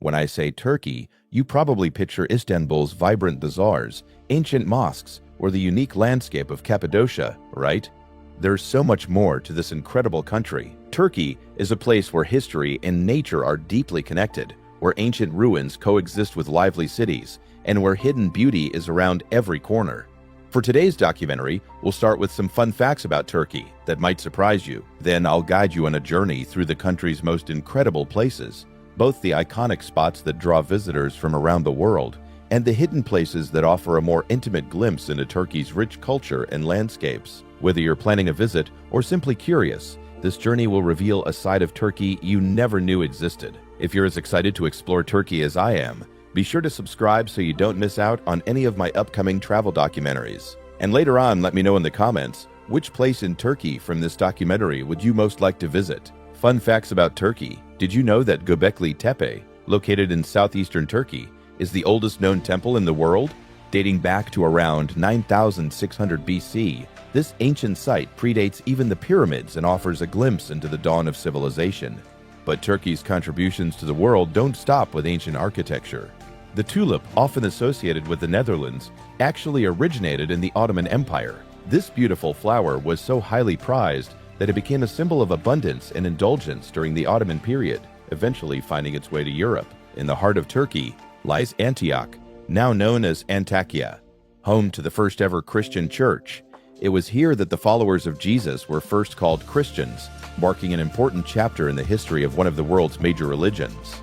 When I say Turkey, you probably picture Istanbul's vibrant bazaars, ancient mosques, or the unique landscape of Cappadocia, right? There's so much more to this incredible country. Turkey is a place where history and nature are deeply connected, where ancient ruins coexist with lively cities, and where hidden beauty is around every corner. For today's documentary, we'll start with some fun facts about Turkey that might surprise you. Then I'll guide you on a journey through the country's most incredible places, both the iconic spots that draw visitors from around the world and the hidden places that offer a more intimate glimpse into Turkey's rich culture and landscapes. Whether you're planning a visit or simply curious, this journey will reveal a side of Turkey you never knew existed. If you're as excited to explore Turkey as I am, be sure to subscribe so you don't miss out on any of my upcoming travel documentaries. And later on, let me know in the comments, which place in Turkey from this documentary would you most like to visit? Fun facts about Turkey. Did you know that Göbekli Tepe, located in southeastern Turkey, is the oldest known temple in the world? Dating back to around 9600 BC, this ancient site predates even the pyramids and offers a glimpse into the dawn of civilization. But Turkey's contributions to the world don't stop with ancient architecture. The tulip, often associated with the Netherlands, actually originated in the Ottoman Empire. This beautiful flower was so highly prized that it became a symbol of abundance and indulgence during the Ottoman period, eventually finding its way to Europe. In the heart of Turkey lies Antioch, now known as Antakya, home to the first ever Christian church. It was here that the followers of Jesus were first called Christians, marking an important chapter in the history of one of the world's major religions.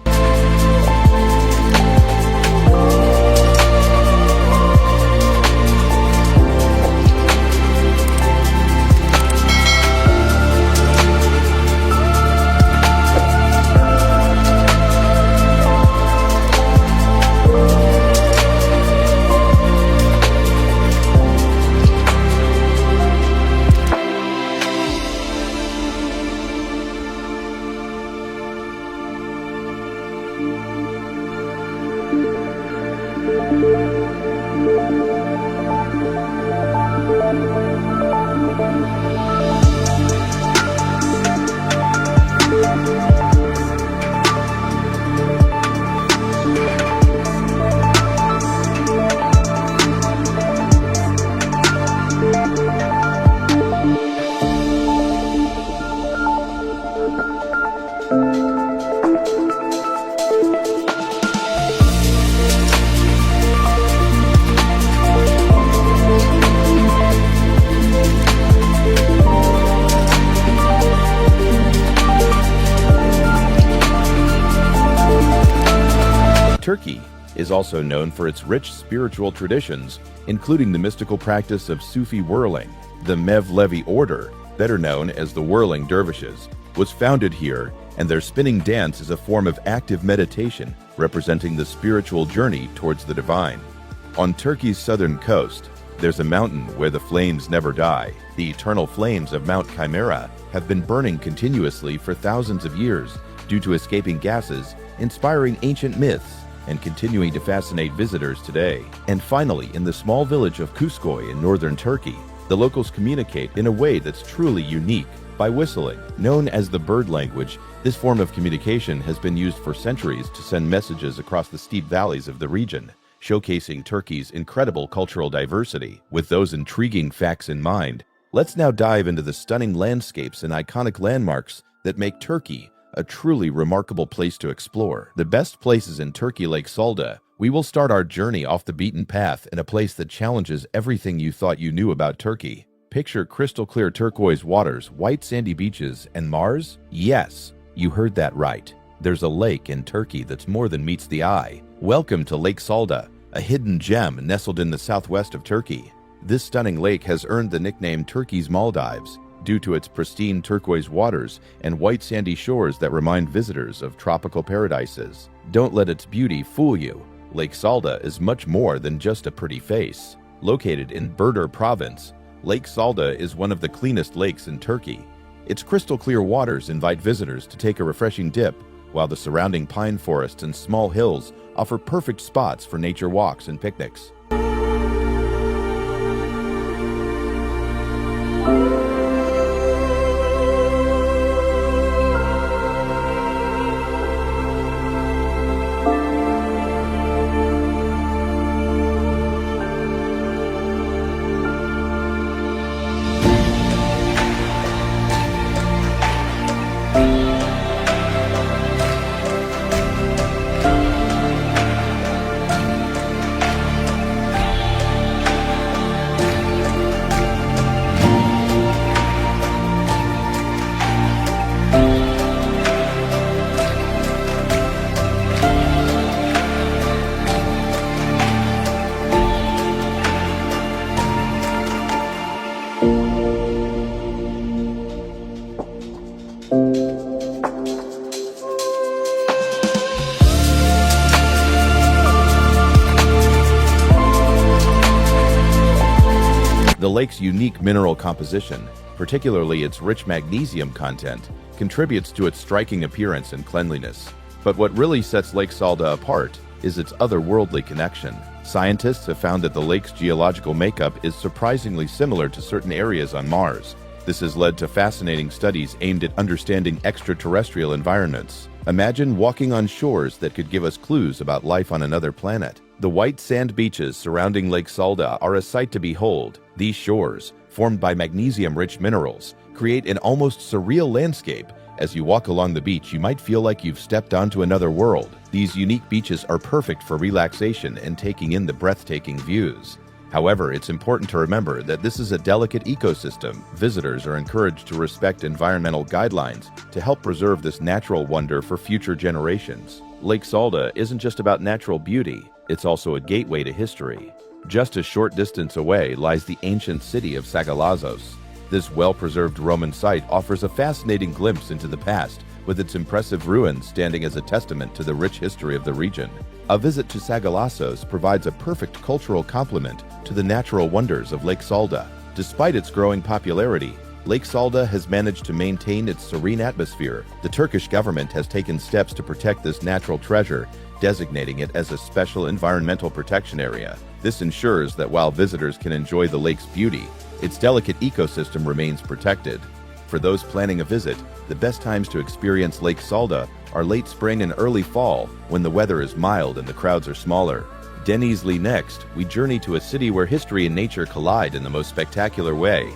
Turkey is also known for its rich spiritual traditions, including the mystical practice of Sufi whirling. The Mevlevi order, better known as the Whirling Dervishes, was founded here, and their spinning dance is a form of active meditation representing the spiritual journey towards the divine. On Turkey's southern coast, there's a mountain where the flames never die. The eternal flames of Mount Chimera have been burning continuously for thousands of years due to escaping gases, inspiring ancient myths and continuing to fascinate visitors today. And finally, in the small village of Kuzkoy in northern Turkey, the locals communicate in a way that's truly unique by whistling. Known as the bird language, this form of communication has been used for centuries to send messages across the steep valleys of the region, showcasing Turkey's incredible cultural diversity. With those intriguing facts in mind, let's now dive into the stunning landscapes and iconic landmarks that make Turkey a truly remarkable place to explore. The best places in Turkey, Lake Salda. We will start our journey off the beaten path in a place that challenges everything you thought you knew about Turkey. Picture crystal clear turquoise waters, white sandy beaches, and Mars? Yes, you heard that right. There's a lake in Turkey that's more than meets the eye. Welcome to Lake Salda, a hidden gem nestled in the southwest of Turkey. This stunning lake has earned the nickname Turkey's Maldives, due to its pristine turquoise waters and white sandy shores that remind visitors of tropical paradises. Don't let its beauty fool you. Lake Salda is much more than just a pretty face. Located in Burdur province, Lake Salda is one of the cleanest lakes in Turkey. Its crystal clear waters invite visitors to take a refreshing dip, while the surrounding pine forests and small hills offer perfect spots for nature walks and picnics. The lake's unique mineral composition, particularly its rich magnesium content, contributes to its striking appearance and cleanliness. But what really sets Lake Salda apart is its otherworldly connection. Scientists have found that the lake's geological makeup is surprisingly similar to certain areas on Mars. This has led to fascinating studies aimed at understanding extraterrestrial environments. Imagine walking on shores that could give us clues about life on another planet. The white sand beaches surrounding Lake Salda are a sight to behold. These shores, formed by magnesium-rich minerals, create an almost surreal landscape. As you walk along the beach, you might feel like you've stepped onto another world. These unique beaches are perfect for relaxation and taking in the breathtaking views. However, it's important to remember that this is a delicate ecosystem. Visitors are encouraged to respect environmental guidelines to help preserve this natural wonder for future generations. Lake Salda isn't just about natural beauty, it's also a gateway to history. Just a short distance away lies the ancient city of Sagalassos. This well-preserved Roman site offers a fascinating glimpse into the past, with its impressive ruins standing as a testament to the rich history of the region. A visit to Sagalassos provides a perfect cultural complement to the natural wonders of Lake Salda. Despite its growing popularity, Lake Salda has managed to maintain its serene atmosphere. The Turkish government has taken steps to protect this natural treasure, designating it as a special environmental protection area. This ensures that while visitors can enjoy the lake's beauty, its delicate ecosystem remains protected. For those planning a visit, the best times to experience Lake Salda are late spring and early fall, when the weather is mild and the crowds are smaller. Denizli next, we journey to a city where history and nature collide in the most spectacular way.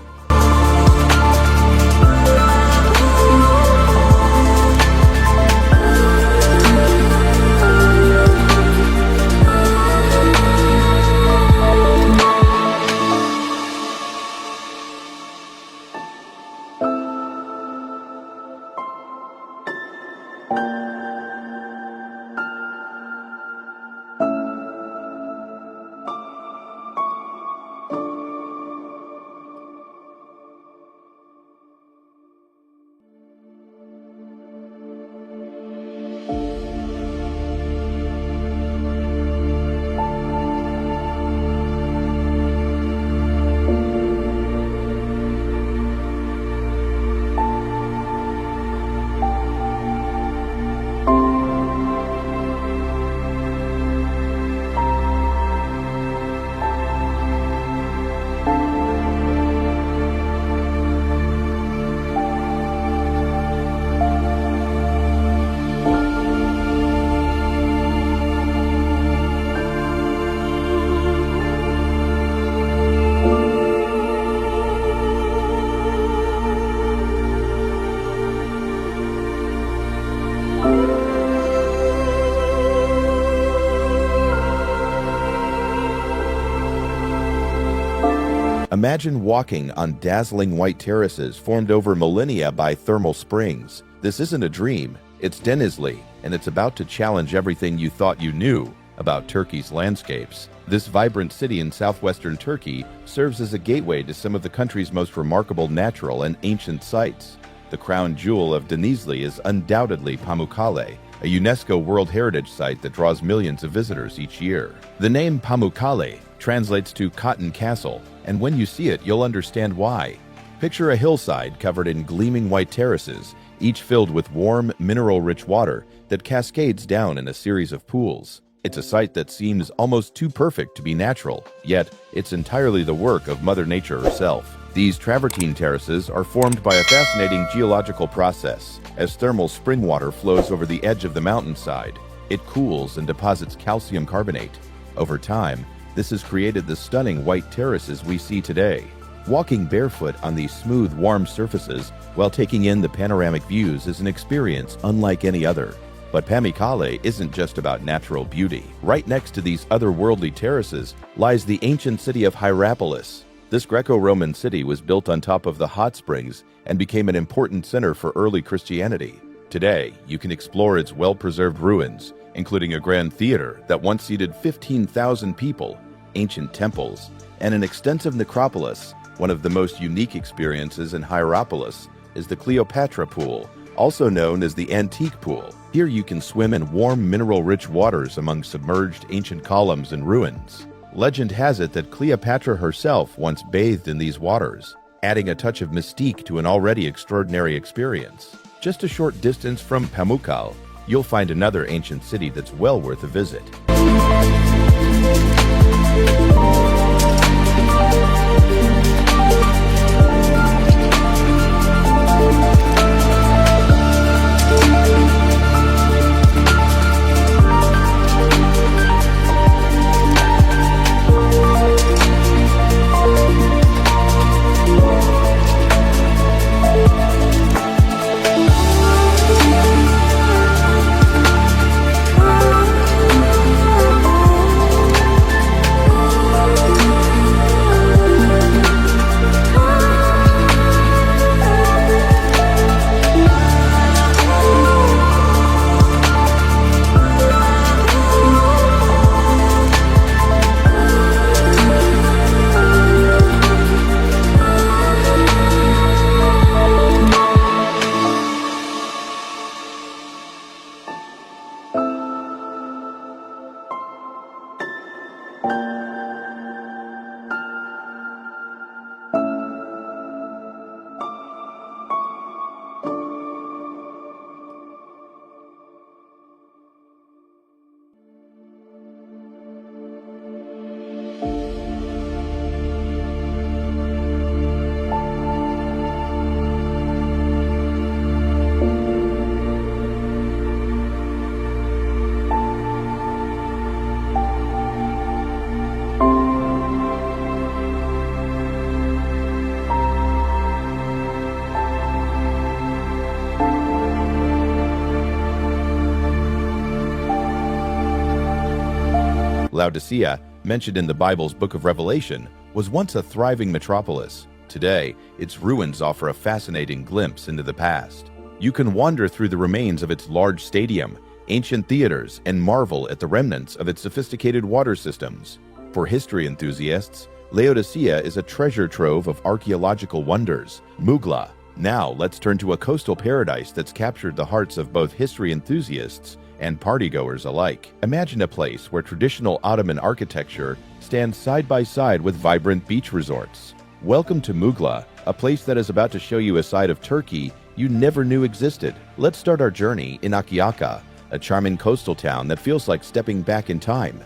Imagine walking on dazzling white terraces formed over millennia by thermal springs. This isn't a dream, it's Denizli, and it's about to challenge everything you thought you knew about Turkey's landscapes. This vibrant city in southwestern Turkey serves as a gateway to some of the country's most remarkable natural and ancient sites. The crown jewel of Denizli is undoubtedly Pamukkale, a UNESCO World Heritage Site that draws millions of visitors each year. The name Pamukkale translates to Cotton Castle, and when you see it, you'll understand why. Picture a hillside covered in gleaming white terraces, each filled with warm, mineral-rich water that cascades down in a series of pools. It's a site that seems almost too perfect to be natural, yet it's entirely the work of Mother Nature herself. These travertine terraces are formed by a fascinating geological process. As thermal spring water flows over the edge of the mountainside, it cools and deposits calcium carbonate. Over time, this has created the stunning white terraces we see today. Walking barefoot on these smooth, warm surfaces while taking in the panoramic views is an experience unlike any other. But Pamukkale isn't just about natural beauty. Right next to these otherworldly terraces lies the ancient city of Hierapolis. This Greco-Roman city was built on top of the hot springs and became an important center for early Christianity. Today, you can explore its well-preserved ruins, including a grand theater that once seated 15,000 people, ancient temples, and an extensive necropolis. One of the most unique experiences in Hierapolis is the Cleopatra Pool, also known as the Antique Pool. Here you can swim in warm, mineral-rich waters among submerged ancient columns and ruins. Legend has it that Cleopatra herself once bathed in these waters, adding a touch of mystique to an already extraordinary experience. Just a short distance from Pamukkale, you'll find another ancient city that's well worth a visit. Laodicea, mentioned in the Bible's Book of Revelation, was once a thriving metropolis. Today, its ruins offer a fascinating glimpse into the past. You can wander through the remains of its large stadium, ancient theaters, and marvel at the remnants of its sophisticated water systems. For history enthusiasts, Laodicea is a treasure trove of archaeological wonders. Mugla. Now, let's turn to a coastal paradise that's captured the hearts of both history enthusiasts and partygoers alike. Imagine a place where traditional Ottoman architecture stands side by side with vibrant beach resorts. Welcome to Mugla, a place that is about to show you a side of Turkey you never knew existed. Let's start our journey in Akyaka, a charming coastal town that feels like stepping back in time.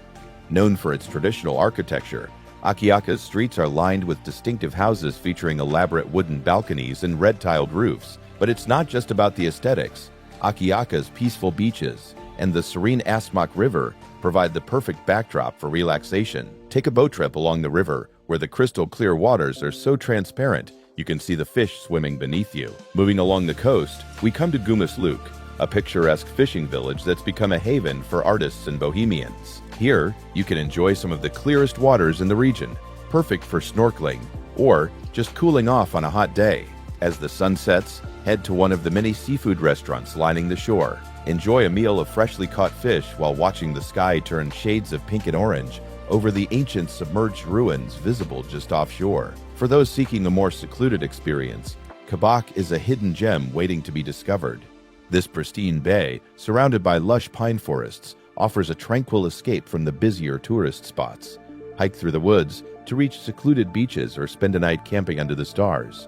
Known for its traditional architecture, Akyaka's streets are lined with distinctive houses featuring elaborate wooden balconies and red-tiled roofs. But it's not just about the aesthetics. Akyaka's peaceful beaches and the serene Asmak River provide the perfect backdrop for relaxation. Take a boat trip along the river, where the crystal-clear waters are so transparent you can see the fish swimming beneath you. Moving along the coast, we come to Gumusluq, a picturesque fishing village that's become a haven for artists and bohemians. Here, you can enjoy some of the clearest waters in the region, perfect for snorkeling or just cooling off on a hot day. As the sun sets, head to one of the many seafood restaurants lining the shore. Enjoy a meal of freshly caught fish while watching the sky turn shades of pink and orange over the ancient submerged ruins visible just offshore. For those seeking a more secluded experience, Kabak is a hidden gem waiting to be discovered. This pristine bay, surrounded by lush pine forests, offers a tranquil escape from the busier tourist spots. Hike through the woods to reach secluded beaches or spend a night camping under the stars.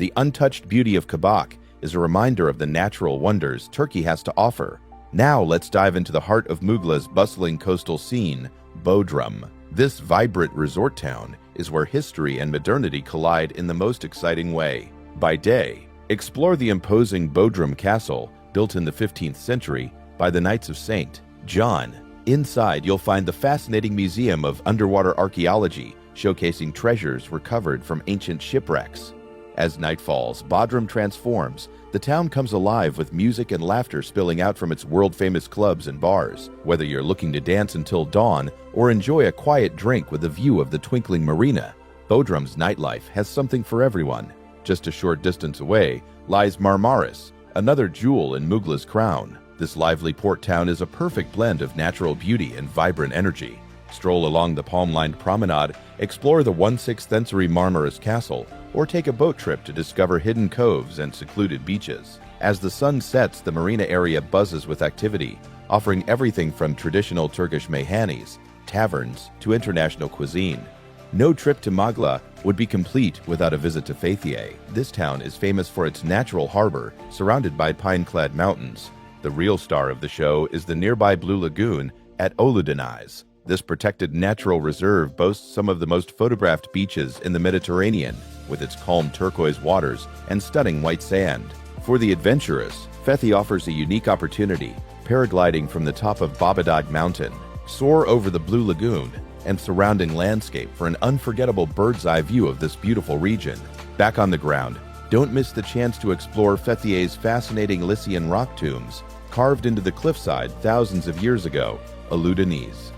The untouched beauty of Kabak is a reminder of the natural wonders Turkey has to offer. Now let's dive into the heart of Muğla''s bustling coastal scene, Bodrum. This vibrant resort town is where history and modernity collide in the most exciting way. By day, explore the imposing Bodrum Castle, built in the 15th century by the Knights of St. John. Inside, you'll find the fascinating Museum of Underwater Archaeology, showcasing treasures recovered from ancient shipwrecks. As night falls, Bodrum transforms. The town comes alive with music and laughter spilling out from its world-famous clubs and bars. Whether you're looking to dance until dawn or enjoy a quiet drink with a view of the twinkling marina, Bodrum's nightlife has something for everyone. Just a short distance away lies Marmaris, another jewel in Muğla''s crown. This lively port town is a perfect blend of natural beauty and vibrant energy. Stroll along the palm-lined promenade, explore the 16th century Marmaris Castle, or take a boat trip to discover hidden coves and secluded beaches. As the sun sets, the marina area buzzes with activity, offering everything from traditional Turkish meyhanes, taverns, to international cuisine. No trip to Muğla would be complete without a visit to Fethiye. This town is famous for its natural harbor, surrounded by pine-clad mountains. The real star of the show is the nearby Blue Lagoon at Ölüdeniz. This protected natural reserve boasts some of the most photographed beaches in the Mediterranean, with its calm turquoise waters and stunning white sand. For the adventurous, Fethiye offers a unique opportunity, paragliding from the top of Babadağ Mountain. Soar over the Blue Lagoon and surrounding landscape for an unforgettable bird's-eye view of this beautiful region. Back on the ground, don't miss the chance to explore Fethiye's fascinating Lycian rock tombs, carved into the cliffside thousands of years ago, Ölüdeniz.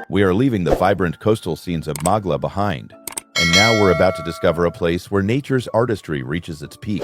We are leaving the vibrant coastal scenes of Muğla behind, and now we're about to discover a place where nature's artistry reaches its peak.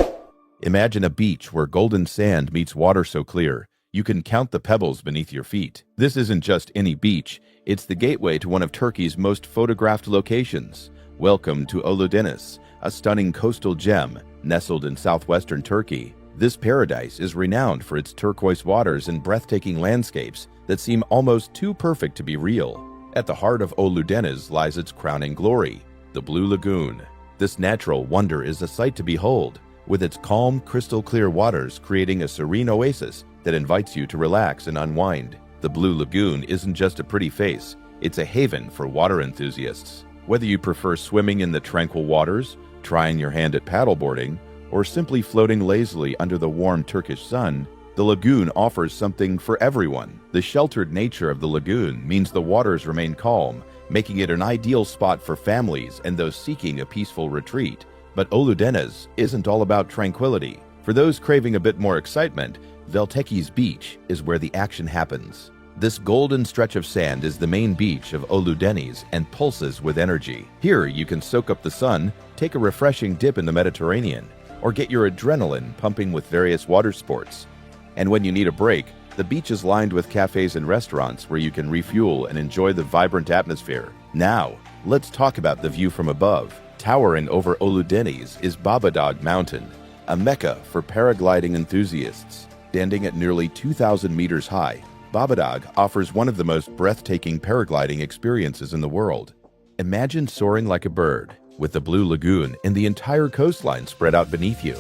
Imagine a beach where golden sand meets water so clear, you can count the pebbles beneath your feet. This isn't just any beach, it's the gateway to one of Turkey's most photographed locations. Welcome to Ölüdeniz, a stunning coastal gem nestled in southwestern Turkey. This paradise is renowned for its turquoise waters and breathtaking landscapes that seem almost too perfect to be real. At the heart of Ölüdeniz lies its crowning glory, the Blue Lagoon. This natural wonder is a sight to behold, with its calm, crystal-clear waters creating a serene oasis that invites you to relax and unwind. The Blue Lagoon isn't just a pretty face, it's a haven for water enthusiasts. Whether you prefer swimming in the tranquil waters, trying your hand at paddleboarding, or simply floating lazily under the warm Turkish sun, the lagoon offers something for everyone. The sheltered nature of the lagoon means the waters remain calm, making it an ideal spot for families and those seeking a peaceful retreat. But Ölüdeniz isn't all about tranquility. For those craving a bit more excitement, Velteki's Beach is where the action happens. This golden stretch of sand is the main beach of Oludeniz and pulses with energy. Here you can soak up the sun, take a refreshing dip in the Mediterranean, or get your adrenaline pumping with various water sports. And when you need a break, the beach is lined with cafes and restaurants where you can refuel and enjoy the vibrant atmosphere. Now, let's talk about the view from above. Towering over Oludeniz is Babadağ Mountain, a mecca for paragliding enthusiasts. Standing at nearly 2,000 meters high, Babadağ offers one of the most breathtaking paragliding experiences in the world. Imagine soaring like a bird, with the blue lagoon and the entire coastline spread out beneath you.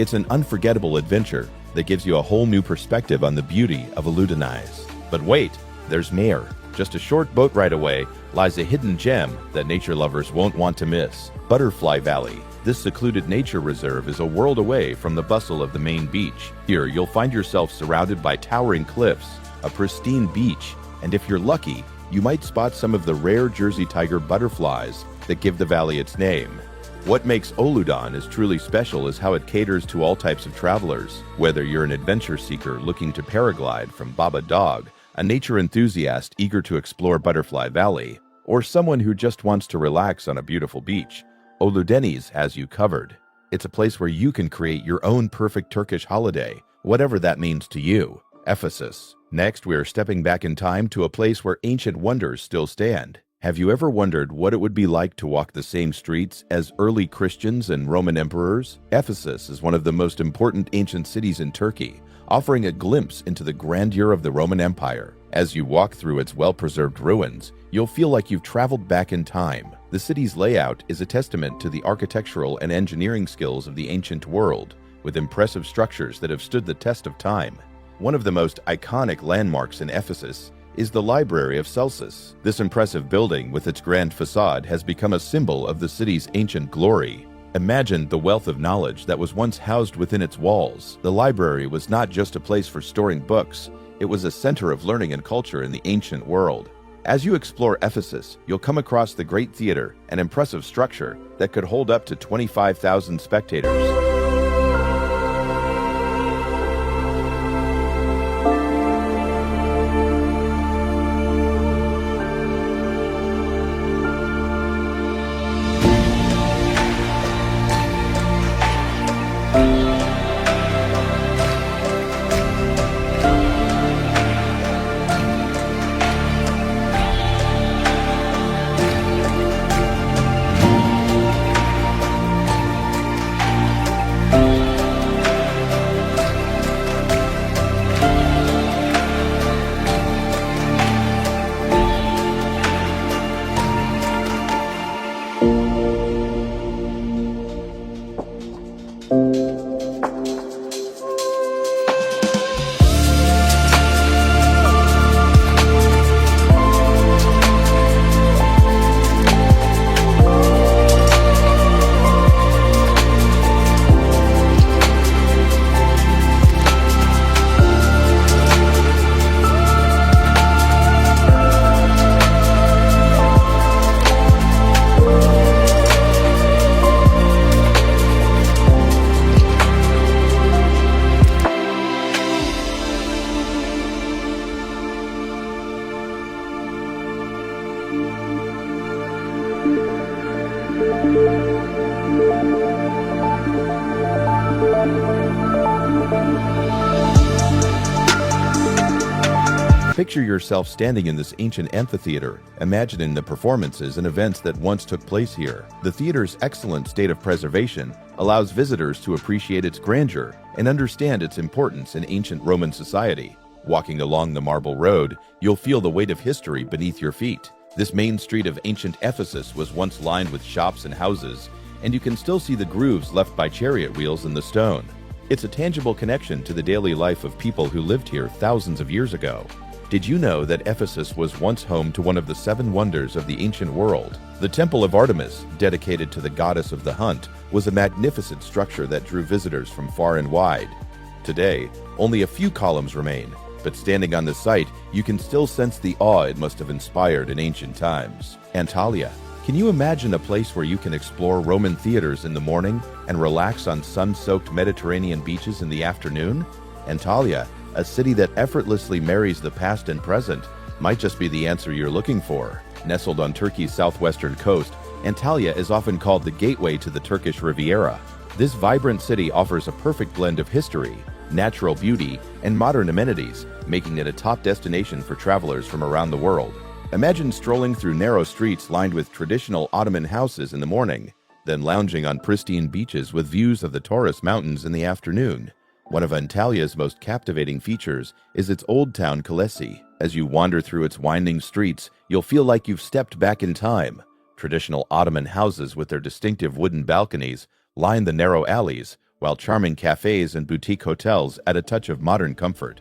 It's an unforgettable adventure that gives you a whole new perspective on the beauty of Oludeniz. But wait, there's more. Just a short boat ride away lies a hidden gem that nature lovers won't want to miss. Butterfly Valley. This secluded nature reserve is a world away from the bustle of the main beach. Here, you'll find yourself surrounded by towering cliffs, a pristine beach, and if you're lucky, you might spot some of the rare Jersey tiger butterflies that give the valley its name. What makes Oludeniz truly special is how it caters to all types of travelers. Whether you're an adventure seeker looking to paraglide from Babadağ, a nature enthusiast eager to explore Butterfly Valley, or someone who just wants to relax on a beautiful beach, Oludeniz has you covered. It's a place where you can create your own perfect Turkish holiday, whatever that means to you. Ephesus. Next, we are stepping back in time to a place where ancient wonders still stand. Have you ever wondered what it would be like to walk the same streets as early Christians and Roman emperors? Ephesus is one of the most important ancient cities in Turkey, offering a glimpse into the grandeur of the Roman Empire. As you walk through its well-preserved ruins, you'll feel like you've traveled back in time. The city's layout is a testament to the architectural and engineering skills of the ancient world, with impressive structures that have stood the test of time. One of the most iconic landmarks in Ephesus is the Library of Celsus. This impressive building with its grand facade has become a symbol of the city's ancient glory. Imagine the wealth of knowledge that was once housed within its walls. The library was not just a place for storing books, it was a center of learning and culture in the ancient world. As you explore Ephesus, you'll come across the Great Theater, an impressive structure that could hold up to 25,000 spectators. Picture yourself standing in this ancient amphitheater, imagining the performances and events that once took place here. The theater's excellent state of preservation allows visitors to appreciate its grandeur and understand its importance in ancient Roman society. Walking along the marble road, you'll feel the weight of history beneath your feet. This main street of ancient Ephesus was once lined with shops and houses, and you can still see the grooves left by chariot wheels in the stone. It's a tangible connection to the daily life of people who lived here thousands of years ago. Did you know that Ephesus was once home to one of the 7 wonders of the ancient world? The Temple of Artemis, dedicated to the goddess of the hunt, was a magnificent structure that drew visitors from far and wide. Today, only a few columns remain, but standing on the site, you can still sense the awe it must have inspired in ancient times. Antalya. Can you imagine a place where you can explore Roman theaters in the morning and relax on sun-soaked Mediterranean beaches in the afternoon? Antalya, a city that effortlessly marries the past and present, might just be the answer you're looking for. Nestled on Turkey's southwestern coast, Antalya is often called the gateway to the Turkish Riviera. This vibrant city offers a perfect blend of history, natural beauty, and modern amenities, making it a top destination for travelers from around the world. Imagine strolling through narrow streets lined with traditional Ottoman houses in the morning, then lounging on pristine beaches with views of the Taurus Mountains in the afternoon. One of Antalya's most captivating features is its old town Kalesi. As you wander through its winding streets, you'll feel like you've stepped back in time. Traditional Ottoman houses with their distinctive wooden balconies line the narrow alleys, while charming cafes and boutique hotels add a touch of modern comfort.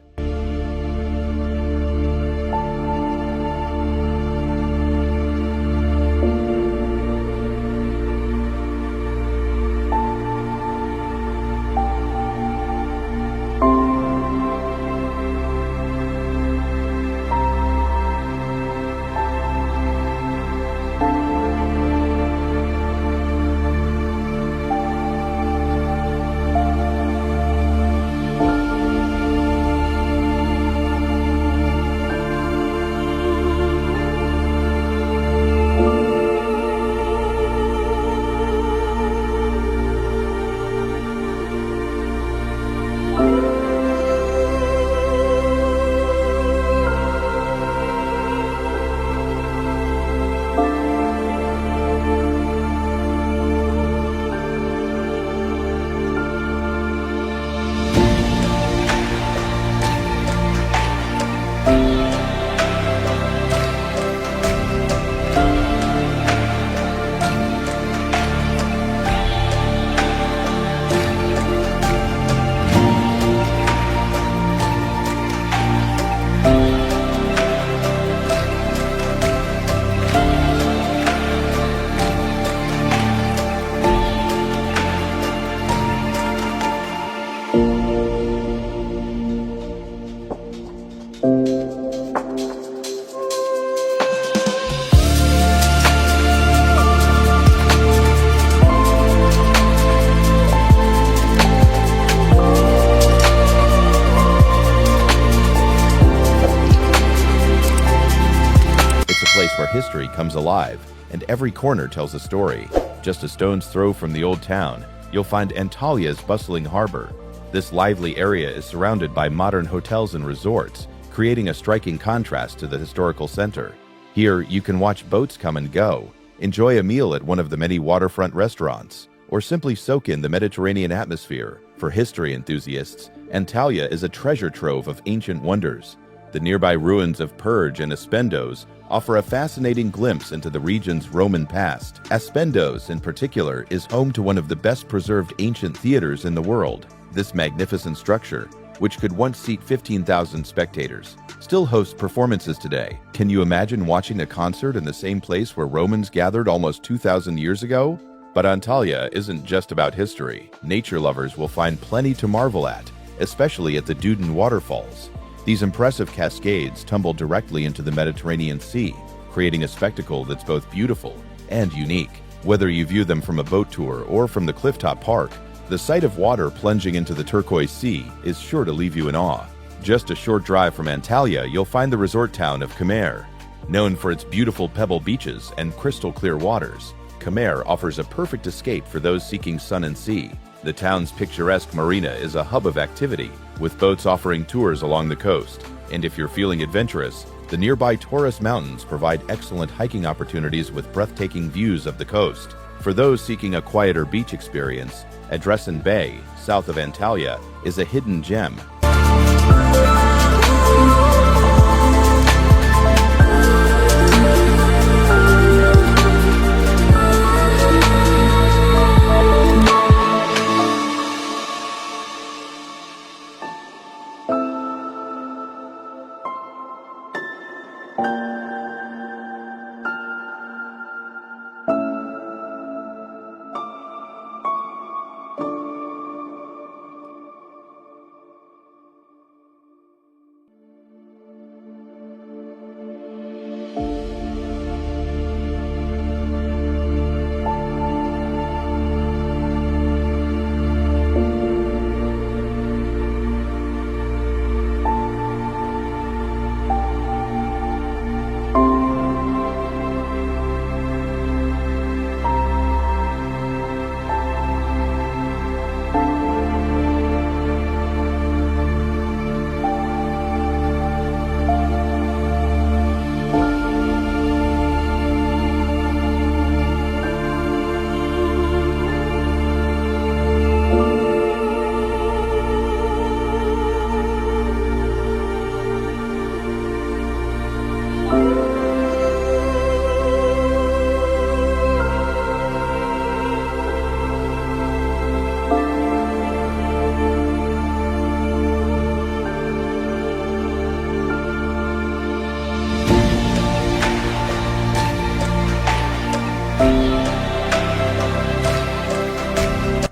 Where history comes alive, and every corner tells a story. Just a stone's throw from the old town, you'll find Antalya's bustling harbor. This lively area is surrounded by modern hotels and resorts, creating a striking contrast to the historical center. Here, you can watch boats come and go, enjoy a meal at one of the many waterfront restaurants, or simply soak in the Mediterranean atmosphere. For history enthusiasts, Antalya is a treasure trove of ancient wonders. The nearby ruins of Perge and Aspendos offer a fascinating glimpse into the region's Roman past. Aspendos, in particular, is home to one of the best-preserved ancient theaters in the world. This magnificent structure, which could once seat 15,000 spectators, still hosts performances today. Can you imagine watching a concert in the same place where Romans gathered almost 2,000 years ago? But Antalya isn't just about history. Nature lovers will find plenty to marvel at, especially at the Duden waterfalls. These impressive cascades tumble directly into the Mediterranean Sea, creating a spectacle that's both beautiful and unique. Whether you view them from a boat tour or from the clifftop park, the sight of water plunging into the turquoise sea is sure to leave you in awe. Just a short drive from Antalya, you'll find the resort town of Kemer. Known for its beautiful pebble beaches and crystal-clear waters, Kemer offers a perfect escape for those seeking sun and sea. The town's picturesque marina is a hub of activity, with boats offering tours along the coast. And if you're feeling adventurous, the nearby Taurus Mountains provide excellent hiking opportunities with breathtaking views of the coast. For those seeking a quieter beach experience, Adressan Bay, south of Antalya, is a hidden gem.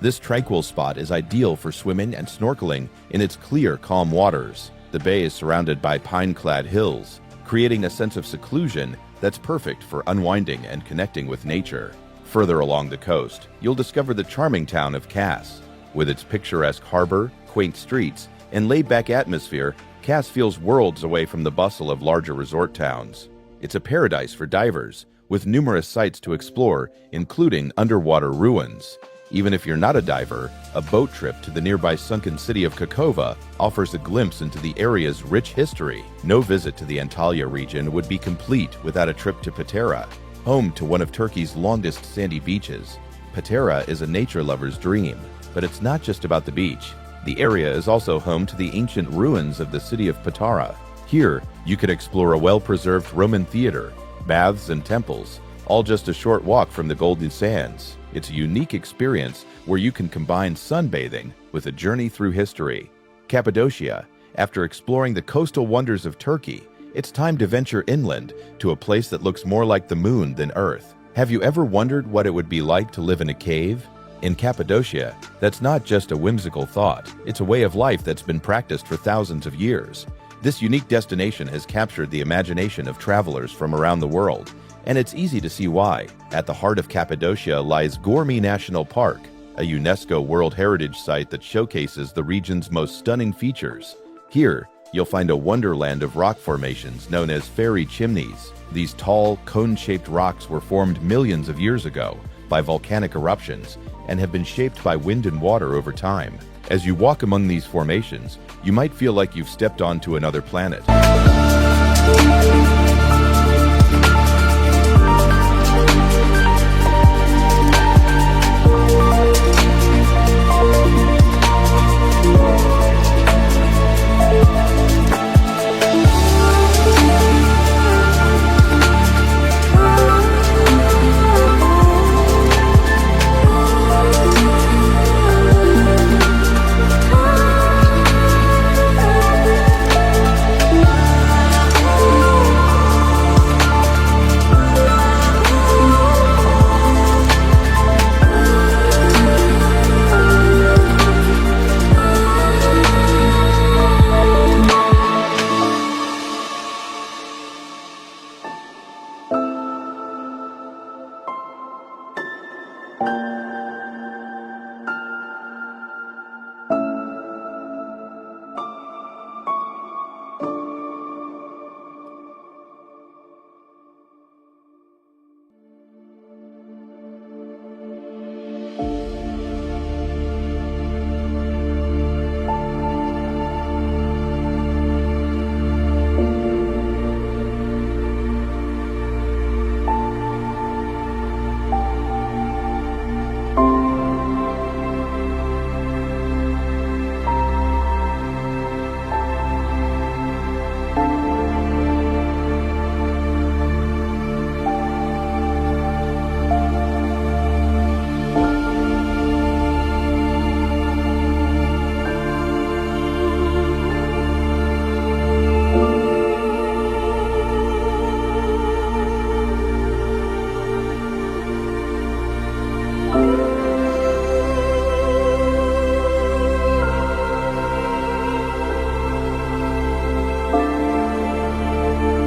This tranquil spot is ideal for swimming and snorkeling in its clear, calm waters. The bay is surrounded by pine-clad hills, creating a sense of seclusion that's perfect for unwinding and connecting with nature. Further along the coast, you'll discover the charming town of Kos. With its picturesque harbor, quaint streets, and laid-back atmosphere, Kos feels worlds away from the bustle of larger resort towns. It's a paradise for divers, with numerous sites to explore, including underwater ruins. Even if you're not a diver, a boat trip to the nearby sunken city of Kakova offers a glimpse into the area's rich history. No visit to the Antalya region would be complete without a trip to Patara, home to one of Turkey's longest sandy beaches. Patara is a nature lover's dream, but it's not just about the beach. The area is also home to the ancient ruins of the city of Patara. Here, you could explore a well-preserved Roman theater, baths and temples, all just a short walk from the Golden Sands. It's a unique experience where you can combine sunbathing with a journey through history. Cappadocia. After exploring the coastal wonders of Turkey, it's time to venture inland to a place that looks more like the moon than Earth. Have you ever wondered what it would be like to live in a cave? In Cappadocia, that's not just a whimsical thought. It's a way of life that's been practiced for thousands of years. This unique destination has captured the imagination of travelers from around the world, and it's easy to see why. At the heart of Cappadocia lies Gormi National Park, a UNESCO World Heritage Site that showcases the region's most stunning features. Here, you'll find a wonderland of rock formations known as fairy chimneys. These tall, cone-shaped rocks were formed millions of years ago by volcanic eruptions and have been shaped by wind and water over time. As you walk among these formations, you might feel like you've stepped onto another planet.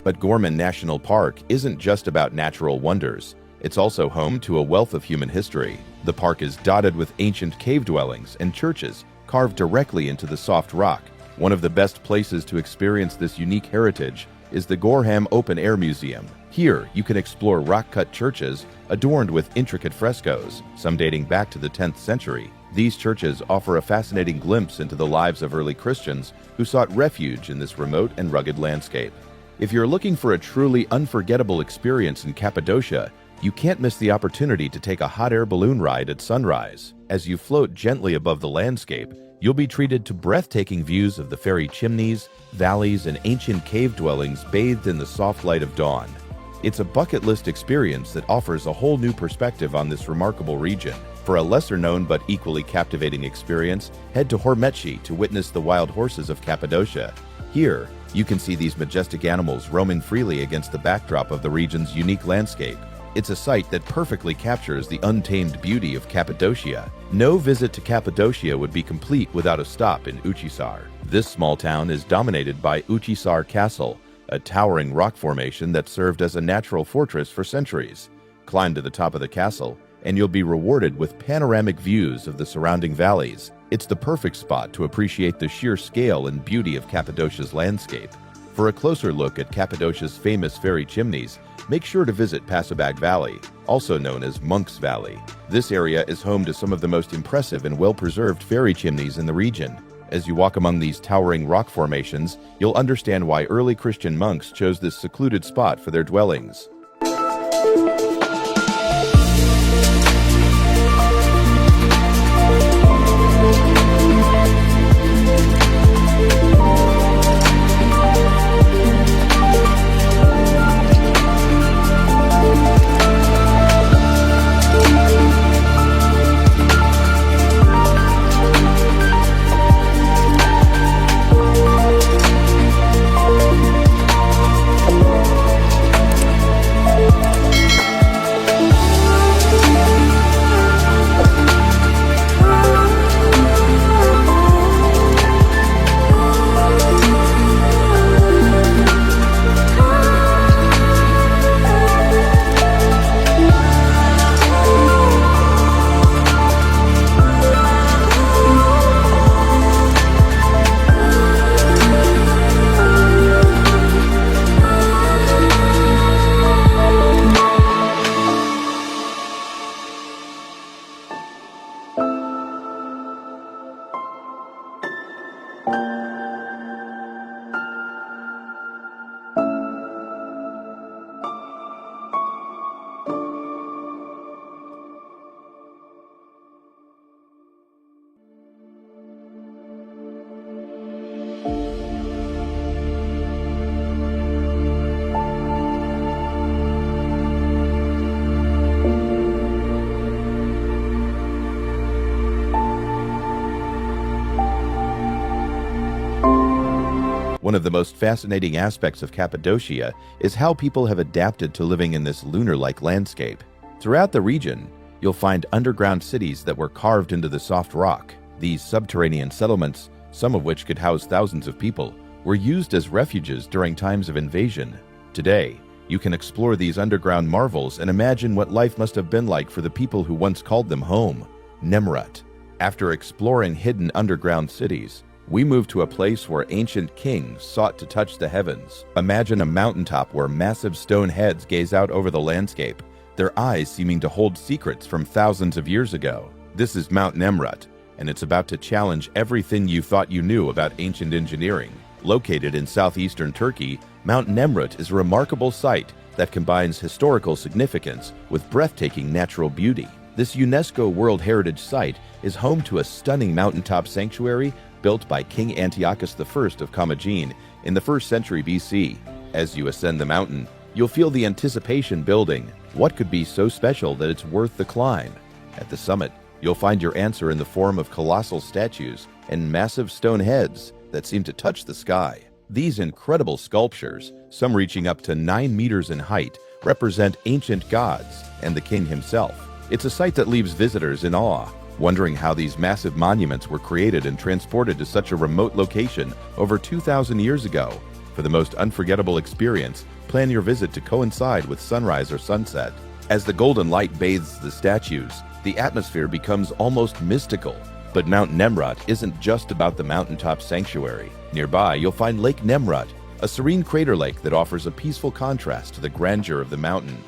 But Gorman National Park isn't just about natural wonders. It's also home to a wealth of human history. The park is dotted with ancient cave dwellings and churches carved directly into the soft rock. One of the best places to experience this unique heritage is the Gorham Open Air Museum. Here, you can explore rock-cut churches adorned with intricate frescoes, some dating back to the 10th century. These churches offer a fascinating glimpse into the lives of early Christians who sought refuge in this remote and rugged landscape. If you're looking for a truly unforgettable experience in Cappadocia, you can't miss the opportunity to take a hot air balloon ride at sunrise. As you float gently above the landscape, you'll be treated to breathtaking views of the fairy chimneys, valleys, and ancient cave dwellings bathed in the soft light of dawn. It's a bucket list experience that offers a whole new perspective on this remarkable region. For a lesser-known but equally captivating experience, head to Hormetshi to witness the wild horses of Cappadocia. Here, you can see these majestic animals roaming freely against the backdrop of the region's unique landscape. It's a sight that perfectly captures the untamed beauty of Cappadocia. No visit to Cappadocia would be complete without a stop in Uchisar. This small town is dominated by Uchisar Castle, a towering rock formation that served as a natural fortress for centuries. Climb to the top of the castle, and you'll be rewarded with panoramic views of the surrounding valleys. It's the perfect spot to appreciate the sheer scale and beauty of Cappadocia's landscape. For a closer look at Cappadocia's famous fairy chimneys, make sure to visit Pasabag Valley, also known as Monk's Valley. This area is home to some of the most impressive and well-preserved fairy chimneys in the region. As you walk among these towering rock formations, you'll understand why early Christian monks chose this secluded spot for their dwellings. One of the most fascinating aspects of Cappadocia is how people have adapted to living in this lunar-like landscape. Throughout the region, you'll find underground cities that were carved into the soft rock. These subterranean settlements, some of which could house thousands of people, were used as refuges during times of invasion. Today, you can explore these underground marvels and imagine what life must have been like for the people who once called them home. Nemrut. After exploring hidden underground cities, we move to a place where ancient kings sought to touch the heavens. Imagine a mountaintop where massive stone heads gaze out over the landscape, their eyes seeming to hold secrets from thousands of years ago. This is Mount Nemrut, and it's about to challenge everything you thought you knew about ancient engineering. Located in southeastern Turkey, Mount Nemrut is a remarkable site that combines historical significance with breathtaking natural beauty. This UNESCO World Heritage Site is home to a stunning mountaintop sanctuary built by King Antiochus I of Commagene in the 1st century BC. As you ascend the mountain, you'll feel the anticipation building. What could be so special that it's worth the climb? At the summit, you'll find your answer in the form of colossal statues and massive stone heads that seem to touch the sky. These incredible sculptures, some reaching up to 9 meters in height, represent ancient gods and the king himself. It's a sight that leaves visitors in awe, wondering how these massive monuments were created and transported to such a remote location over 2,000 years ago. For the most unforgettable experience, plan your visit to coincide with sunrise or sunset. As the golden light bathes the statues, the atmosphere becomes almost mystical. But Mount Nemrut isn't just about the mountaintop sanctuary. Nearby, you'll find Lake Nemrut, a serene crater lake that offers a peaceful contrast to the grandeur of the mountain.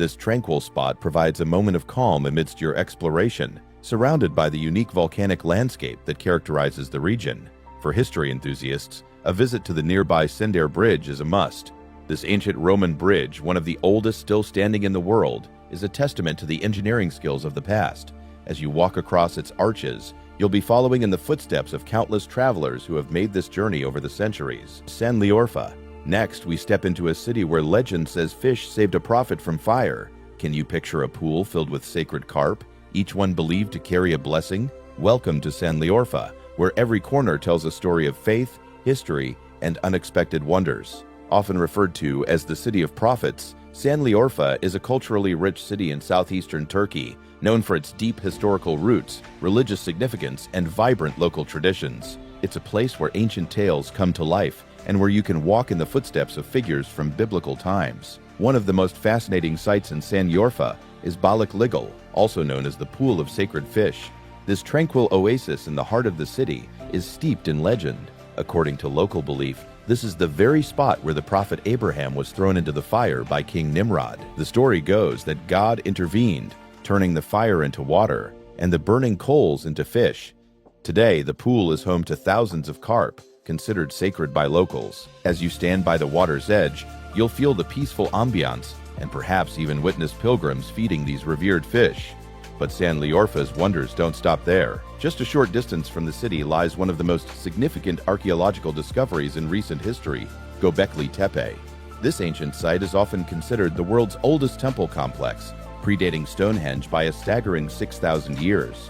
This tranquil spot provides a moment of calm amidst your exploration, surrounded by the unique volcanic landscape that characterizes the region. For history enthusiasts, a visit to the nearby Sender Bridge is a must. This ancient Roman bridge, one of the oldest still standing in the world, is a testament to the engineering skills of the past. As you walk across its arches, you'll be following in the footsteps of countless travelers who have made this journey over the centuries. Sanliurfa. Next, we step into a city where legend says fish saved a prophet from fire. Can you picture a pool filled with sacred carp, each one believed to carry a blessing? Welcome to Sanliurfa, where every corner tells a story of faith, history, and unexpected wonders. Often referred to as the City of Prophets, Sanliurfa is a culturally rich city in southeastern Turkey, known for its deep historical roots, religious significance, and vibrant local traditions. It's a place where ancient tales come to life, and where you can walk in the footsteps of figures from biblical times. One of the most fascinating sights in Sanliurfa is Balık Ligil, also known as the Pool of Sacred Fish. This tranquil oasis in the heart of the city is steeped in legend. According to local belief, this is the very spot where the prophet Abraham was thrown into the fire by King Nimrod. The story goes that God intervened, turning the fire into water and the burning coals into fish. Today, the pool is home to thousands of carp, considered sacred by locals. As you stand by the water's edge, you'll feel the peaceful ambiance and perhaps even witness pilgrims feeding these revered fish. But Sanliurfa's wonders don't stop there. Just a short distance from the city lies one of the most significant archaeological discoveries in recent history, Göbekli Tepe. This ancient site is often considered the world's oldest temple complex, predating Stonehenge by a staggering 6,000 years.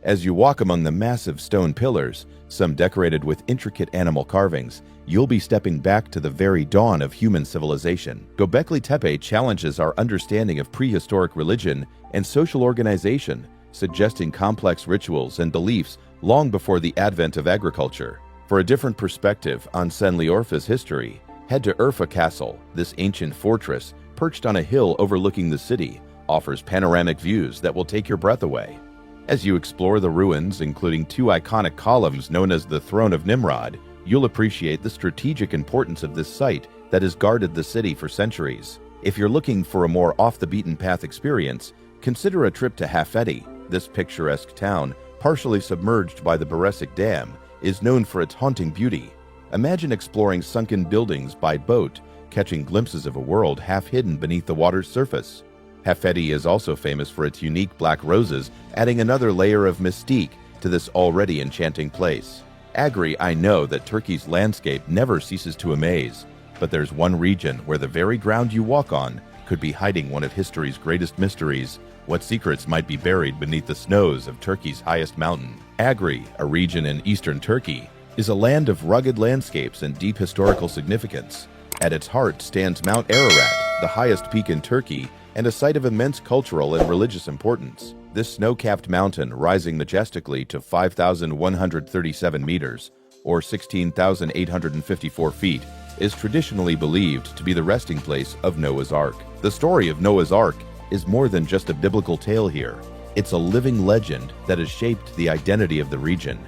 As you walk among the massive stone pillars, some decorated with intricate animal carvings, you'll be stepping back to the very dawn of human civilization. Göbekli Tepe challenges our understanding of prehistoric religion and social organization, suggesting complex rituals and beliefs long before the advent of agriculture. For a different perspective on Şanlıurfa's history, head to Urfa Castle. This ancient fortress, perched on a hill overlooking the city, offers panoramic views that will take your breath away. As you explore the ruins, including two iconic columns known as the Throne of Nimrod, you'll appreciate the strategic importance of this site that has guarded the city for centuries. If you're looking for a more off-the-beaten-path experience, consider a trip to Hafedi. This picturesque town, partially submerged by the Beresik Dam, is known for its haunting beauty. Imagine exploring sunken buildings by boat, catching glimpses of a world half hidden beneath the water's surface. Hafedi is also famous for its unique black roses, adding another layer of mystique to this already enchanting place. I know that Turkey's landscape never ceases to amaze, but there's one region where the very ground you walk on could be hiding one of history's greatest mysteries. What secrets might be buried beneath the snows of Turkey's highest mountain? Agri, a region in eastern Turkey, is a land of rugged landscapes and deep historical significance. At its heart stands Mount Ararat, the highest peak in Turkey, and a site of immense cultural and religious importance. This snow-capped mountain, rising majestically to 5,137 meters, or 16,854 feet, is traditionally believed to be the resting place of Noah's Ark. The story of Noah's Ark is more than just a biblical tale here. It's a living legend that has shaped the identity of the region.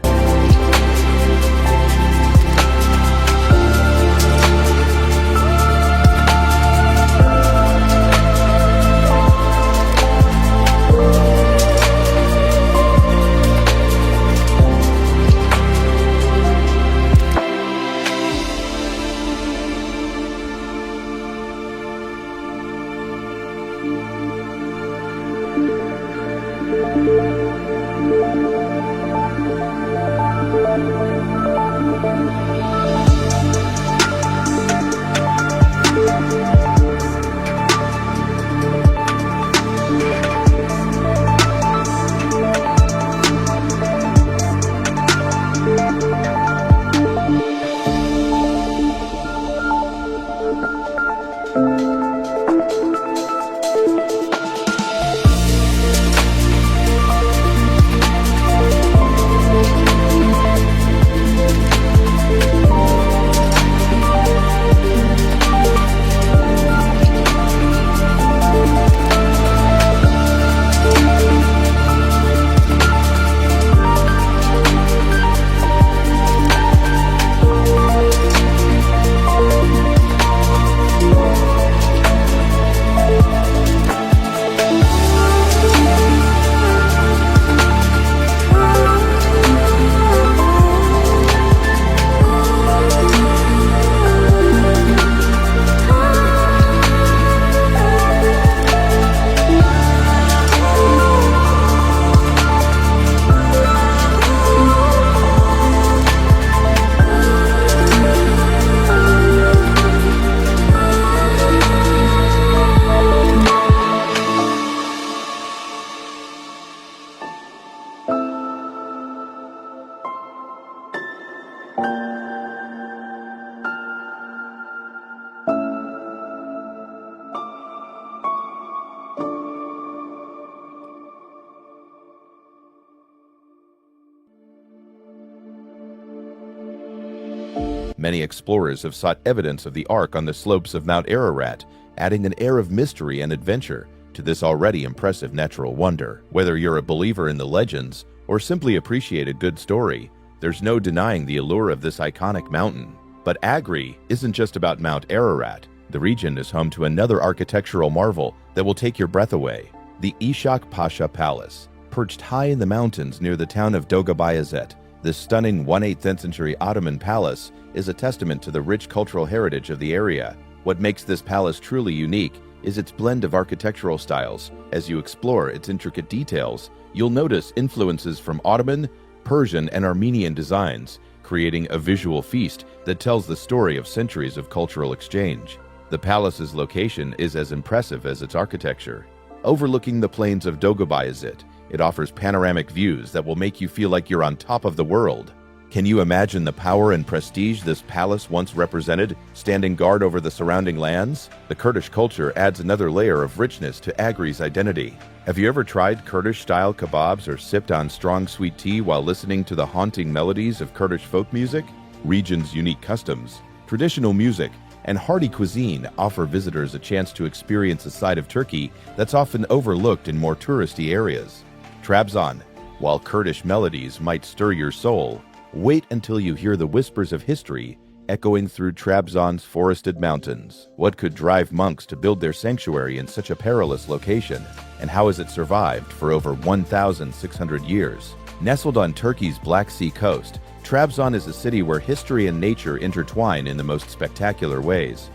Many explorers have sought evidence of the Ark on the slopes of Mount Ararat, adding an air of mystery and adventure to this already impressive natural wonder. Whether you're a believer in the legends or simply appreciate a good story, there's no denying the allure of this iconic mountain. But Agri isn't just about Mount Ararat. The region is home to another architectural marvel that will take your breath away: the Ishak Pasha Palace. Perched high in the mountains near the town of Dolgobeyazet, this stunning 18th century Ottoman palace is a testament to the rich cultural heritage of the area. What makes this palace truly unique is its blend of architectural styles. As you explore its intricate details, you'll notice influences from Ottoman, Persian, and Armenian designs, creating a visual feast that tells the story of centuries of cultural exchange. The palace's location is as impressive as its architecture. Overlooking the plains of Dolgobeyazet, It offers panoramic views that will make you feel like you're on top of the world. Can you imagine the power and prestige this palace once represented, standing guard over the surrounding lands? The Kurdish culture adds another layer of richness to Agri's identity. Have you ever tried Kurdish-style kebabs or sipped on strong sweet tea while listening to the haunting melodies of Kurdish folk music? Region's unique customs, traditional music, and hearty cuisine offer visitors a chance to experience a side of Turkey that's often overlooked in more touristy areas. Trabzon, while Kurdish melodies might stir your soul, wait until you hear the whispers of history echoing through Trabzon's forested mountains. What could drive monks to build their sanctuary in such a perilous location, and how has it survived for over 1,600 years? Nestled on Turkey's Black Sea coast, Trabzon is a city where history and nature intertwine in the most spectacular ways.